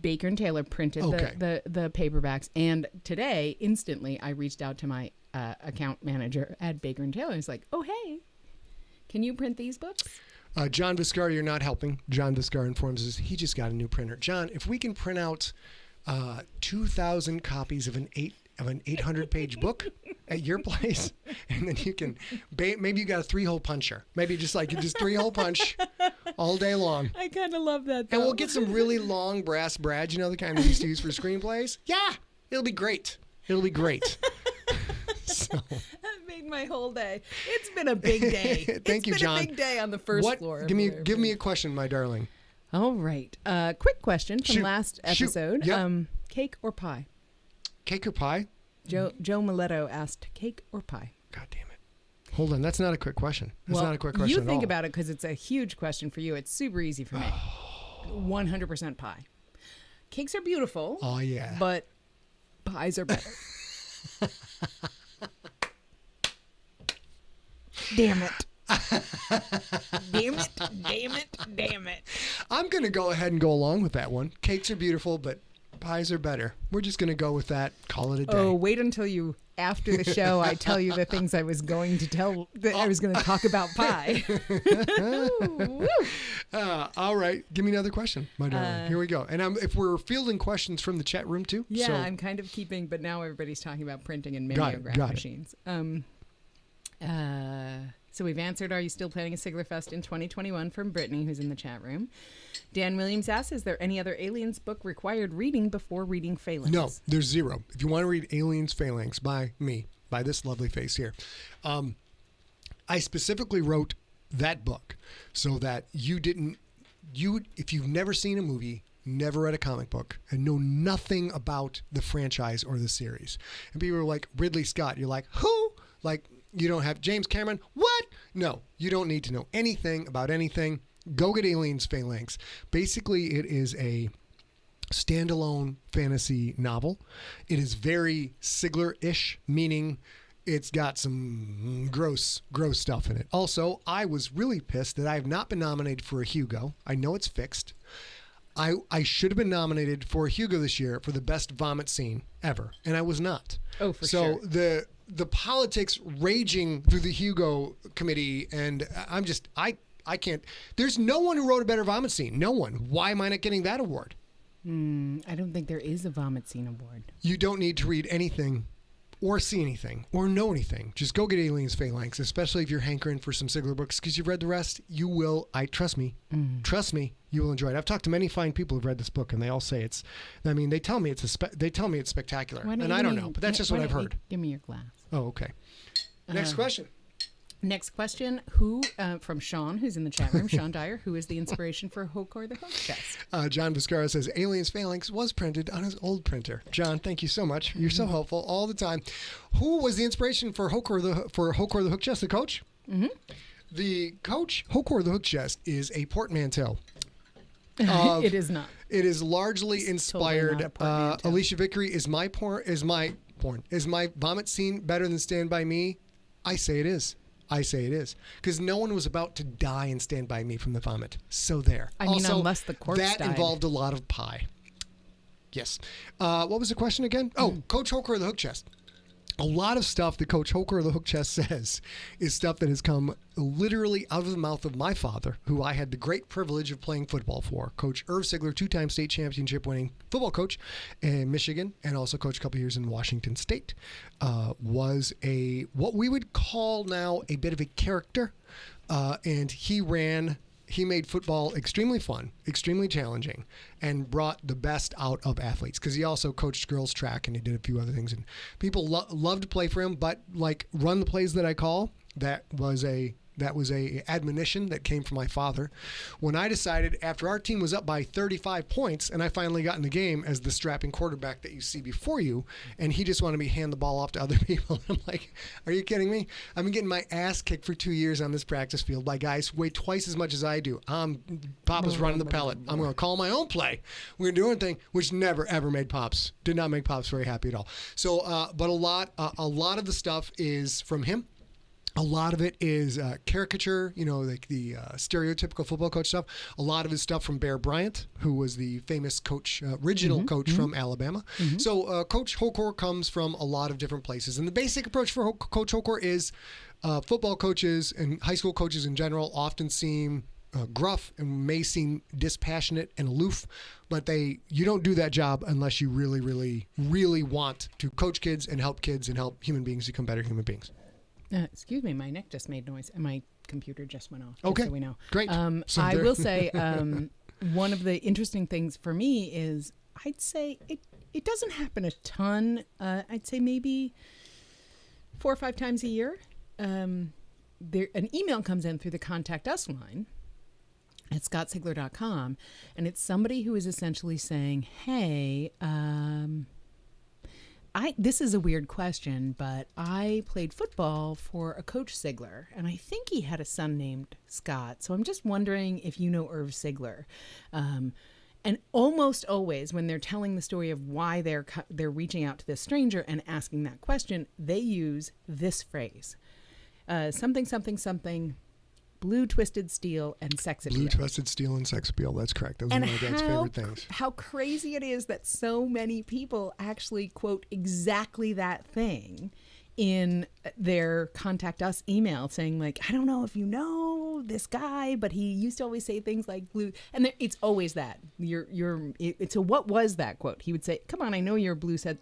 Baker and Taylor printed the paperbacks, and today, instantly, I reached out to my account manager at Baker and Taylor. He's like, "Oh, hey, can you print these books?" John Viscar, you're not helping. John Viscar informs us he just got a new printer. John, if we can print out 2,000 copies of an 800-page book at your place, and then you can maybe you got a 3-hole puncher, maybe just 3-hole punch all day long. I kind of love that though. And we'll get some really long brass brads, the kind we used to use for screenplays. Yeah, it'll be great. It'll be great. So. That made my whole day. It's been a big day. Thank you, John. It's been a big day on the first floor. Give me a question, my darling. All right. Quick question from last episode. Yep. Cake or pie? Cake or pie? Joe Miletto asked cake or pie. God damn it. Hold on. That's not a quick question. That's not a quick question you at think all. about it because it's a huge question for you. It's super easy for me. 100% pie. Cakes are beautiful. Oh, yeah. But pies are better. Damn it. Damn it. Damn it. Damn it. I'm going to go ahead and go along with that one. Cakes are beautiful, but pies are better. We're just going to go with that. Call it a day. Oh, wait until after the show, I tell you the things I was going to tell, that I was going to talk about pie. All right. Give me another question, my darling. Here we go. And if we're fielding questions from the chat room too. Yeah, so. I'm kind of keeping, but now everybody's talking about printing and Got mimeograph it. machines. So we've answered, are you still planning a Sigler Fest in 2021 from Brittany, who's in the chat room. Dan Williams asks, is there any other Aliens book required reading before reading Phalanx? No, there's zero. If you want to read Aliens Phalanx by me, by this lovely face here, I specifically wrote that book so that if you've never seen a movie, never read a comic book, and know nothing about the franchise or the series, and people are like, Ridley Scott, you're like, who? Like, you don't have James Cameron? What? No, you don't need to know anything about anything. Go get Aliens Phalanx. Basically, it is a standalone fantasy novel. It is very Sigler-ish, meaning it's got some gross stuff in it. Also, I was really pissed that I have not been nominated for a Hugo. I know it's fixed. I should have been nominated for a Hugo this year for the best vomit scene ever, and I was not. Oh, for sure. So the politics raging through the Hugo committee, and I can't. There's no one who wrote a better vomit scene. No one. Why am I not getting that award? I don't think there is a vomit scene award. You don't need to read anything or see anything or know anything. Just go get Aliens Phalanx, especially if you're hankering for some Sigler books, because you've read the rest. You will. Trust me. Trust me. You will enjoy it. I've talked to many fine people who've read this book, and they all say they tell me it's spectacular, and I don't know, but that's just what I've heard. Give me your glass. Oh, okay. Next question. Next question, who, from Sean, who's in the chat room, Sean Dyer, who is the inspiration for Hokor the Hook Chest? John Viscara says, Aliens Phalanx was printed on his old printer. John, thank you so much. You're so helpful all the time. Who was the inspiration for Hokor the Hook Chest, the coach? Mm-hmm. The coach, Hokor the Hook Chest, is a portmanteau. It is not. It is largely inspired. Totally not a Alicia Vickery, is my vomit scene better than Stand By Me? I say it is. Because no one was about to die in Stand By Me from the vomit. So there. I mean, also, unless the corpse that died. involved a lot of pie. Yes. What was the question again? Oh, Coach Hokor the Hook Chest. A lot of stuff that Coach Hokor the Hook Chest says is stuff that has come literally out of the mouth of my father, who I had the great privilege of playing football for. Coach Irv Sigler, two-time state championship winning football coach in Michigan, and also coached a couple years in Washington State, was what we would call now a bit of a character, and he made football extremely fun, extremely challenging, and brought the best out of athletes, because he also coached girls track and he did a few other things, and people loved to play for him. But like, run the plays that I call, that was a admonition that came from my father when I decided, after our team was up by 35 points and I finally got in the game as the strapping quarterback that you see before you, and he just wanted me to hand the ball off to other people. I'm like, are you kidding me? I've been getting my ass kicked for 2 years on this practice field by guys who weigh twice as much as I do. Papa's running the pellet. I'm going to call my own play. We're going to do anything, which never ever made Pops, did not make Pops very happy at all. So, but a lot of the stuff is from him. A lot of it is caricature, like the stereotypical football coach stuff. A lot of his stuff from Bear Bryant, who was the famous coach, original coach from Alabama. Mm-hmm. So Coach Hokor comes from a lot of different places. And the basic approach for Coach Hokor is football coaches and high school coaches in general often seem gruff and may seem dispassionate and aloof, but you don't do that job unless you really, really, really want to coach kids and help human beings become better human beings. Excuse me, my neck just made noise and my computer just went off. Okay, so we know. Great. I will say one of the interesting things for me is, I'd say it doesn't happen a ton. I'd say maybe 4 or 5 times a year. An email comes in through the Contact Us line at scottsigler.com, and it's somebody who is essentially saying, hey, this is a weird question, but I played football for a Coach Sigler, and I think he had a son named Scott. So I'm just wondering if you know Irv Sigler. And almost always when they're telling the story of why they're reaching out to this stranger and asking that question, they use this phrase. Something, something, something, blue twisted steel and sex appeal. Blue twisted steel and sex appeal. That's correct. Those are my dad's favorite things. How crazy it is that so many people actually quote exactly that thing in their Contact Us email, saying like, I don't know if you know this guy, but he used to always say things like blue, and it's always that. So what was that quote? He would say, come on, I know you're blue set.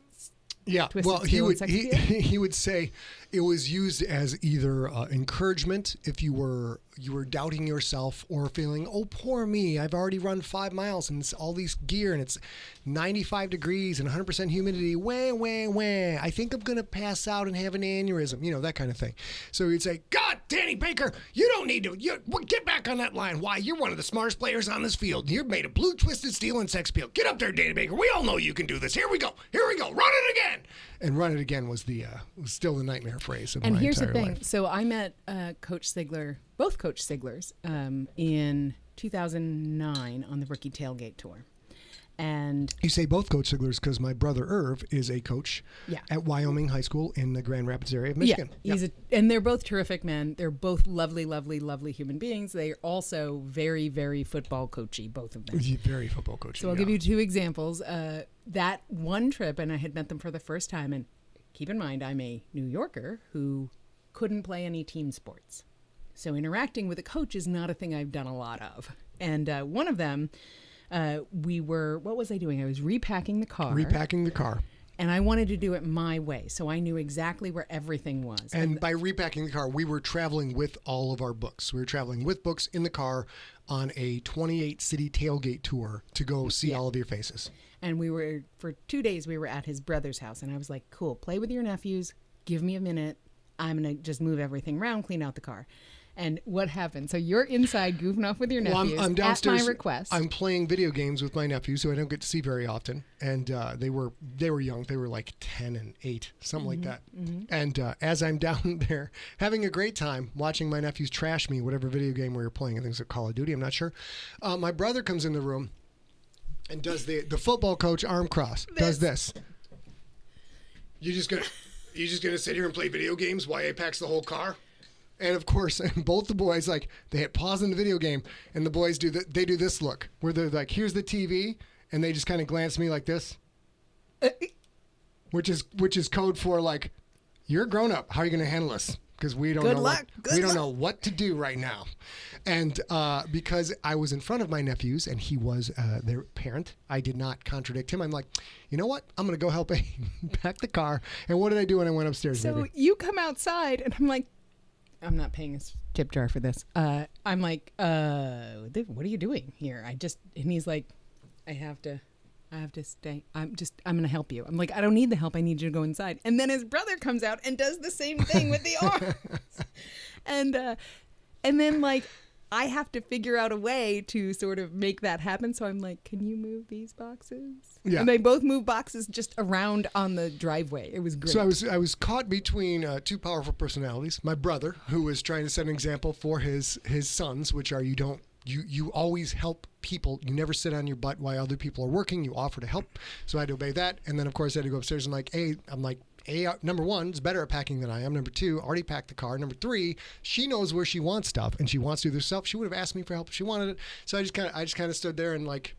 Yeah, well, he would say it was used as either encouragement if you were doubting yourself, or feeling, oh, poor me, I've already run 5 miles and it's all these gear and it's 95 degrees and 100% humidity. Wah, wah, wah. I think I'm going to pass out and have an aneurysm, that kind of thing. So he'd say, God, Danny Baker, you don't need to, get back on that line. Why? You're one of the smartest players on this field. You're made of blue twisted steel and sex appeal. Get up there, Danny Baker. We all know you can do this. Here we go. Run it again. And run it again was was still the nightmare phrase of my entire life. And here's the thing. So I met Coach Sigler, both Coach Siglers, in 2009 on the Rookie Tailgate Tour. And you say both Coach Siglers because my brother Irv is a coach at Wyoming High School in the Grand Rapids area of Michigan. Yeah, and they're both terrific men. They're both lovely, lovely, lovely human beings. They're also very, very football coachy, both of them. Very football coachy. So I'll give you 2 examples. That one trip, and I had met them for the first time, and keep in mind, I'm a New Yorker who couldn't play any team sports. So interacting with a coach is not a thing I've done a lot of. And one of them, what was I doing? I was repacking the car. And I wanted to do it my way. So I knew exactly where everything was. And by repacking the car, we were traveling with all of our books. We were traveling with books in the car on a 28-city tailgate tour to go see all of your faces. And for 2 days, we were at his brother's house. And I was like, cool, play with your nephews. Give me a minute. I'm going to just move everything around, clean out the car. And what happened? So you're inside goofing off with your nephews. I'm downstairs. At my request. I'm playing video games with my nephews, who I don't get to see very often. And they were young. They were like 10 and 8, something like that. Mm-hmm. And as I'm down there having a great time watching my nephews trash me, whatever video game we were playing, I think it was Call of Duty, I'm not sure. My brother comes in the room and does the football coach arm cross. Does this. You just gonna sit here and play video games while I packs the whole car? And of course, both the boys, like, they hit pause in the video game, and the boys do this look where they're like, here's the TV, and they just kind of glance at me like this, which is code for like, you're a grown up. How are you going to handle this? Because we don't know what to do right now. And because I was in front of my nephews and he was their parent, I did not contradict him. I'm like, you know what? I'm going to go help pack the car. And what did I do when I went upstairs? So baby? You come outside, and I'm like, I'm not paying a tip jar for this. I'm like, what are you doing here? And he's like, I have to stay. I'm going to help you. I'm like, I don't need the help. I need you to go inside. And then his brother comes out and does the same thing with the arms. And then like, I have to figure out a way to sort of make that happen. So I'm like, can you move these boxes? Yeah. And they both move boxes just around on the driveway. It was great. So I was caught between 2 powerful personalities. My brother, who was trying to set an example for his sons, which are you always help people. You never sit on your butt while other people are working. You offer to help. So I had to obey that. And then, of course, I had to go upstairs and number 1 is better at packing than I am. Number 2, already packed the car. Number 3, she knows where she wants stuff and she wants to do this stuff. She would have asked me for help if she wanted it. So I just kind of stood there and like,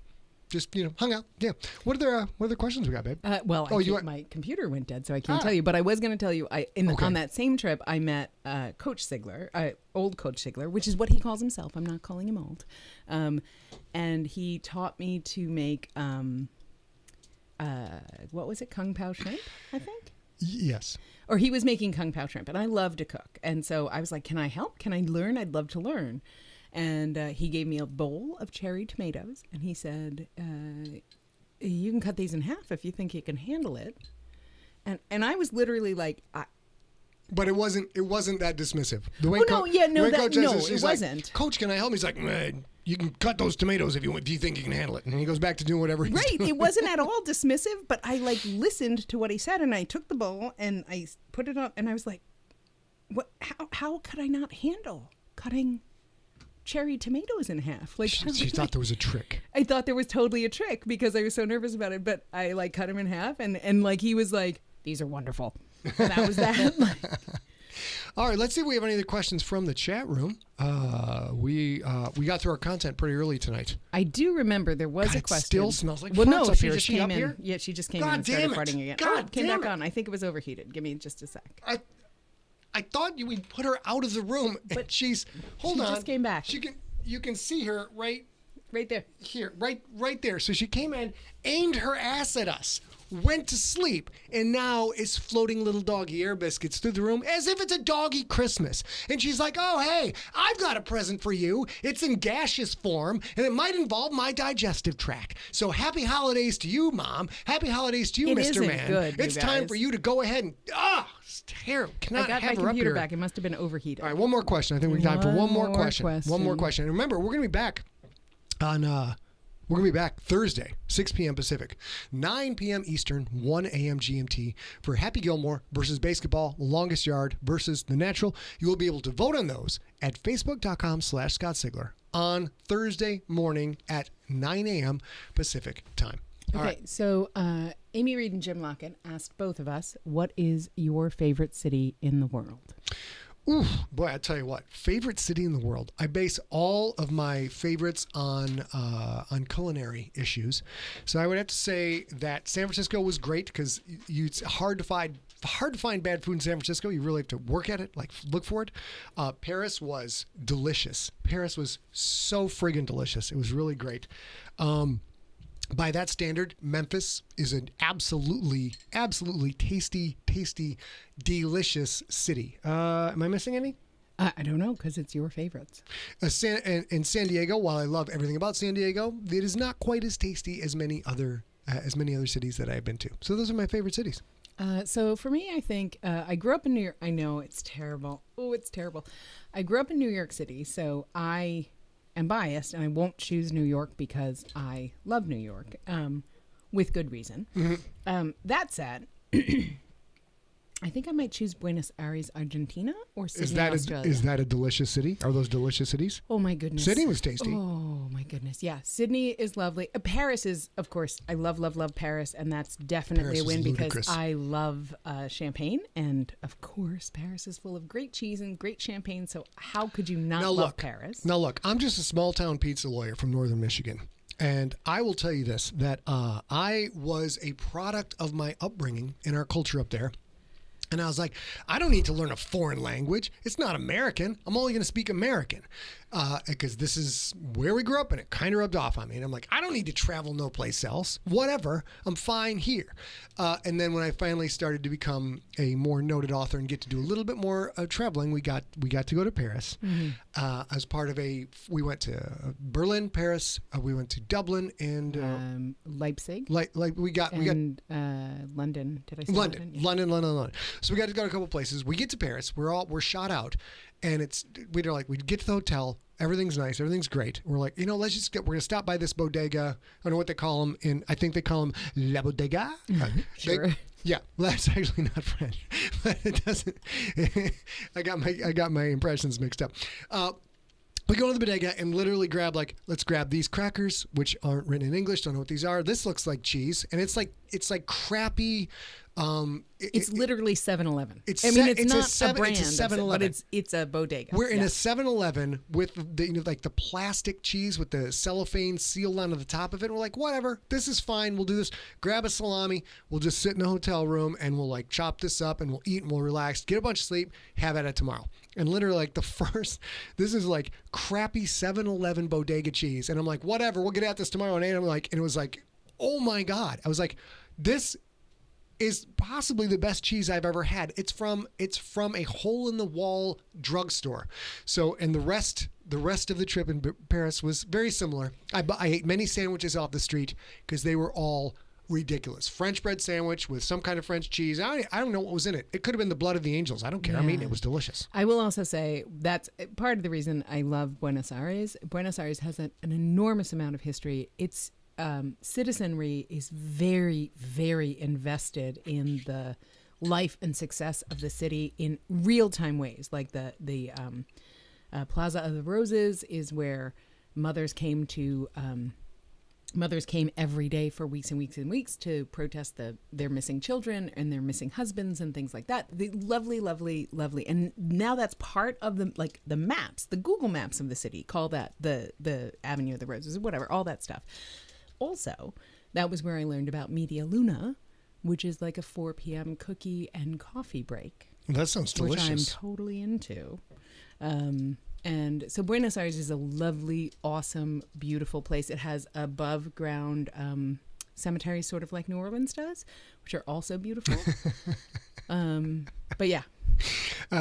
just hung out. Yeah. What other questions we got, babe? My computer went dead, so I can't tell you. But I was going to tell you, on that same trip, I met Coach Sigler, old Coach Sigler, which is what he calls himself. I'm not calling him old. And he taught me to make what was it? Kung Pao shrimp, I think. Yes. Or he was making Kung Pao shrimp, and I love to cook. And so I was like, can I help? Can I learn? I'd love to learn. And he gave me a bowl of cherry tomatoes, and he said, you can cut these in half if you think you can handle it. And I was literally like, But it wasn't that dismissive. The way it wasn't. Like, Coach, can I help? He's like, you can cut those tomatoes if you think you can handle it. And he goes back to doing whatever he's doing. Right. It wasn't at all dismissive, but I like listened to what he said, and I took the bowl and I put it on, and I was like, what? How could I not handle cutting cherry tomatoes in half? Like she thought there was a trick. I thought there was totally a trick because I was so nervous about it, but I like cut him in half, and like he was like, these are wonderful. And that was that. All right, let's see if we have any other questions from the chat room. We got through our content pretty early tonight. I do remember there was a question. It still smells like farts up she here. just came in. Here? Yeah, she just came in and started farting again. Came back on. I think it was overheated. Give me just a sec. I thought we'd put her out of the room, but she's hold on. She just came back. You can see her right there. Here, right there. So she came in, aimed her ass at us, went to sleep, and now is floating little doggy air biscuits through the room as if it's a doggy Christmas. And she's like, oh, hey, I've got a present for you. It's in gaseous form, and it might involve my digestive tract. So happy holidays to you, Mom. Happy holidays to you, Mr. Man. Good, it's time for you to go ahead and, it's terrible. Cannot I got have my her computer up here. back. It must have been overheated. All right, one more question. I think we have time for one more question. One more question. And remember, we're going to be back on... We're going to be back Thursday, 6 p.m. Pacific, 9 p.m. Eastern, 1 a.m. GMT for Happy Gilmore versus Basketball, Longest Yard versus The Natural. You will be able to vote on those at facebook.com/Scott Sigler on Thursday morning at 9 a.m. Pacific time. Okay, right. So Amy Reed and Jim Lockett asked both of us, what is your favorite city in the world? Ooh, boy, I tell you what, favorite city in the world. I base all of my favorites on culinary issues. So I would have to say that San Francisco was great because it's hard to find bad food in San Francisco. You really have to work at it, like look for it. Paris was delicious. Paris was so friggin' delicious. It was really great. By that standard, Memphis is an absolutely tasty, delicious city. Am I missing any? I don't know, because it's your favorites. In San Diego, while I love everything about San Diego, it is not quite as tasty as many other cities that I've been to. So those are my favorite cities. So for me, I think I grew up in New York. I know it's terrible. Oh, it's terrible. I grew up in New York City, so I am biased, and I won't choose New York because I love New York, with good reason. Mm-hmm. That said, I think I might choose Buenos Aires, Argentina, or Sydney, Australia. Is that a delicious city? Are those delicious cities? Oh, my goodness. Sydney was tasty. Oh, my goodness. Yeah, Sydney is lovely. Paris is, of course, I love Paris, and that's definitely a win because I love champagne. And, of course, Paris is full of great cheese and great champagne, so how could you not love Paris? Now, look, I'm just a small-town pizza lawyer from northern Michigan. And I will tell you this, that I was a product of my upbringing in our culture up there. And I was like, I don't need to learn a foreign language. It's not American. I'm only going to speak American because this is where we grew up, and it kind of rubbed off on me. And I'm like, I don't need to travel no place else. Whatever. I'm fine here. And then when I finally started to become a more noted author and get to do a little bit more traveling, we got to go to Paris as part of we went to Berlin, Paris. We went to Dublin and Leipzig. We got London. Did I say London? Yeah. London. So we got to go to a couple places. We get to Paris. We're shot out, and we get to the hotel. Everything's nice. Everything's great. We're like, we're going to stop by this bodega. I don't know what they call them. I think they call them La Bodega. Sure. Yeah, well, that's actually not French, but it doesn't. I got my impressions mixed up. We go to the bodega and literally let's grab these crackers, which aren't written in English. Don't know what these are. This looks like cheese, and it's like crappy. It's literally 7-Eleven. It's not a brand, it's a 7-Eleven. but it's a bodega. We're in a 7-Eleven with the plastic cheese with the cellophane sealed onto the top of it. We're like, whatever, this is fine. We'll do this. Grab a salami. We'll just sit in a hotel room and we'll chop this up and we'll eat and we'll relax, get a bunch of sleep, have at it tomorrow. And literally this is crappy 7-Eleven bodega cheese. And I'm like, whatever, we'll get at this tomorrow. And it was like, oh my God. I was like, this is possibly the best cheese I've ever had. It's from a hole in the wall drugstore. So, and the rest of the trip in Paris was very similar. I ate many sandwiches off the street because they were all ridiculous. French bread sandwich with some kind of French cheese. I don't know what was in it. It could have been the blood of the angels. I don't care. Yeah. I mean, it was delicious. I will also say that's part of the reason I love Buenos Aires. Buenos Aires has an enormous amount of history. Its citizenry is very, very invested in the life and success of the city in real-time ways. Like the Plaza of the Roses is where mothers came every day for weeks and weeks and weeks to protest their missing children and their missing husbands and things like that. The lovely, lovely, lovely. And now that's part of the maps, the Google Maps of the city. Call that the Avenue of the Roses, whatever, all that stuff. Also, that was where I learned about Media Luna, which is like a 4 p.m. cookie and coffee break. That sounds delicious. Which I'm totally into. And so Buenos Aires is a lovely, awesome, beautiful place. It has above ground cemeteries, sort of like New Orleans does, which are also beautiful. But yeah.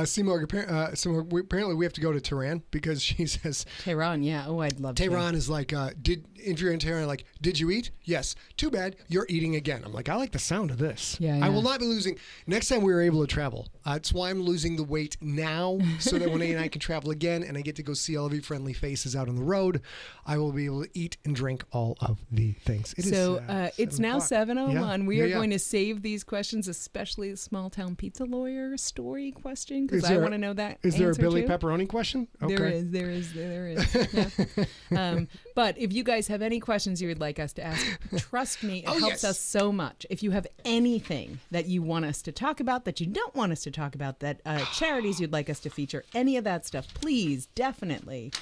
Seymour, apparently we have to go to Tehran because she says... Tehran, yeah. Oh, I'd love Tehran is like, if you're in Tehran, like, did you eat? Yes. Too bad. You're eating again. I'm like, I like the sound of this. Yeah. I will not be losing... Next time we are able to travel, that's why I'm losing the weight now, so that when A and I can travel again and I get to go see all of you friendly faces out on the road, I will be able to eat and drink all of the things. It's now 7:01. Yeah. We are going to save these questions, especially the small town pizza lawyer story question, because I want to know that. Is there a Billy too. Pepperoni question? Okay. There is. Yeah. But if you guys have any questions you would like us to ask, trust me, it helps us so much. If you have anything that you want us to talk about, that you don't want us to talk about, that charities you'd like us to feature, any of that stuff, please, definitely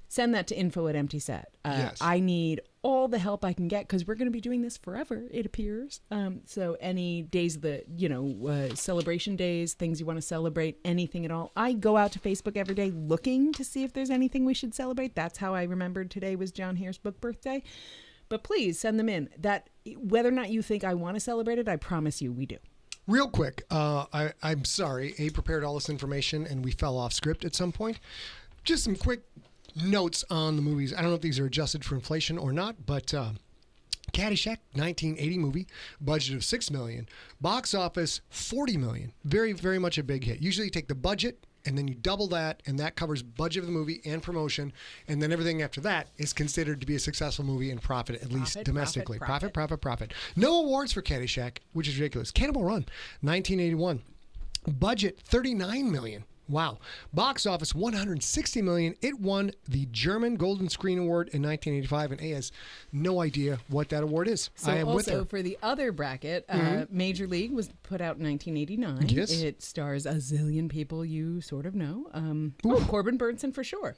send that to info@emptyset. Yes. I need all the help I can get because we're going to be doing this forever, it appears. So any days of the, celebration days, things you want to celebrate, anything at all. I go out to Facebook every day looking to see if there's anything we should celebrate. That's how I remembered today was John Hare's book birthday. But please send them in. That whether or not you think I want to celebrate it, I promise you we do. Real quick, I'm sorry. A prepared all this information and we fell off script at some point. Just some quick notes on the movies. I don't know if these are adjusted for inflation or not, but Caddyshack, 1980 movie, budget of $6 million, box office $40 million. Very, very much a big hit. Usually you take the budget and then you double that, and that covers budget of the movie and promotion, and then everything after that is considered to be a successful movie and profit, at least domestically. Profit. No awards for Caddyshack, which is ridiculous. Cannonball Run, 1981, budget $39 million. Wow. Box office $160 million. It won the German Golden Screen Award in 1985, and A has no idea what that award is. So I am with her. Also for the other bracket, Major League was put out in 1989. Yes. It stars a zillion people you sort of know. Corbin Burnson for sure.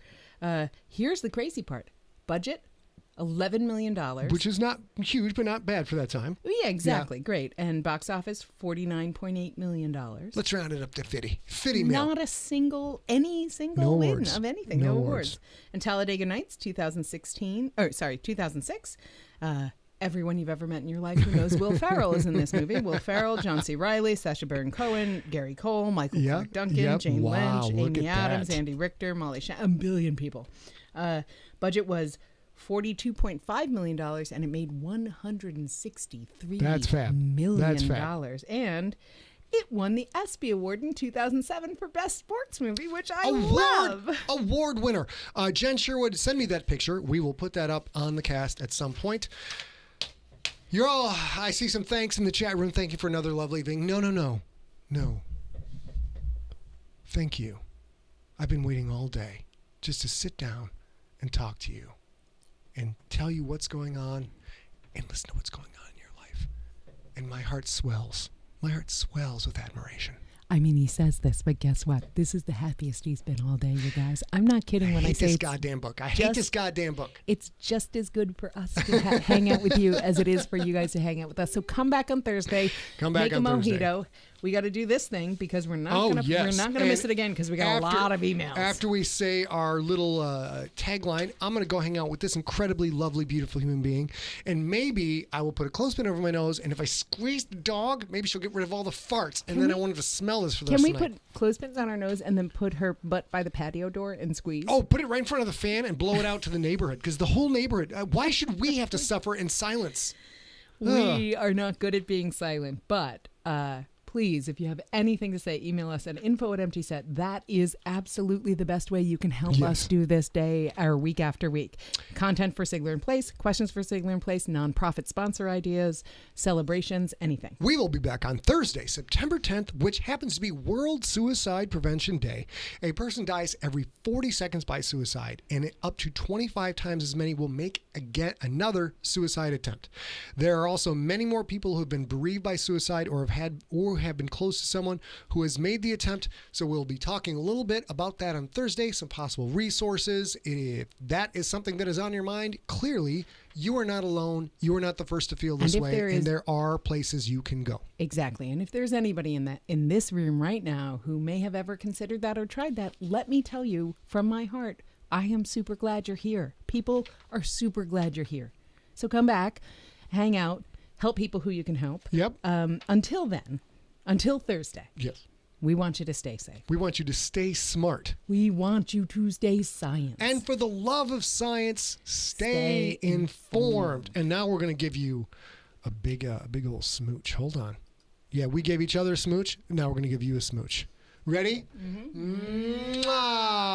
Here's the crazy part. Budget, $11 million. Which is not huge, but not bad for that time. Yeah, exactly. Yeah. Great. And box office, $49.8 million. Let's round it up to 50. 50 mil. Not any single no win awards. Of anything. No awards. And Talladega Nights, 2006. Everyone you've ever met in your life who knows Will Ferrell is in this movie. Will Ferrell, John C. Reilly, Sacha Baron Cohen, Gary Cole, Michael Clark Duncan, Jane Lynch, Amy Adams, Andy Richter, Molly Shannon, a billion people. Budget was $42.5 million, and it made $163 million. And it won the ESPY Award in 2007 for Best Sports Movie, which I love. Award winner. Jen Sherwood, send me that picture. We will put that up on the cast at some point. You're all, I see some thanks in the chat room. Thank you for another lovely evening. No. Thank you. I've been waiting all day just to sit down and talk to you and tell you what's going on and listen to what's going on in your life. And my heart swells. My heart swells with admiration. I mean, he says this, but guess what? This is the happiest he's been all day, you guys. I'm not kidding when I say this goddamn book. I hate this goddamn book. It's just as good for us to hang out with you as it is for you guys to hang out with us. So come back on Thursday. Come back on Thursday. Make a mojito. we got to do this thing because we're not Oh, gonna yes. we're not gonna miss it again because we got a lot of emails. After we say our little tagline, I'm going to go hang out with this incredibly lovely, beautiful human being, and maybe I will put a clothespin over my nose, and if I squeeze the dog, maybe she'll get rid of all the farts, and then I won't have to smell this for the rest of the night. Can we put clothespins on our nose and then put her butt by the patio door and squeeze? Oh, put it right in front of the fan and blow it out to the neighborhood, because the whole neighborhood, why should we have to suffer in silence? We are not good at being silent, but please, if you have anything to say, email us at info@emptyset. That is absolutely the best way you can help us do this day or week after week. Content for Sigler in Place, questions for Sigler in Place, nonprofit sponsor ideas, celebrations, anything. We will be back on Thursday, September 10th, which happens to be World Suicide Prevention Day. A person dies every 40 seconds by suicide, and up to 25 times as many will make another suicide attempt. There are also many more people who have been bereaved by suicide or have been close to someone who has made the attempt. So we'll be talking a little bit about that on Thursday, some possible resources. If that is something that is on your mind, clearly you are not alone. You are not the first to feel this way, and there are places you can go. Exactly. And if there's anybody in this room right now who may have ever considered that or tried that, let me tell you from my heart, I am super glad you're here. People are super glad you're here. So come back, hang out, help people who you can help. Yep. Until then, until Thursday. Yes. We want you to stay safe. We want you to stay smart. We want you to stay science. And for the love of science, stay informed. And now we're going to give you a big old smooch. Hold on. Yeah, we gave each other a smooch. Now we're going to give you a smooch. Ready? Mm-hmm. Mwah!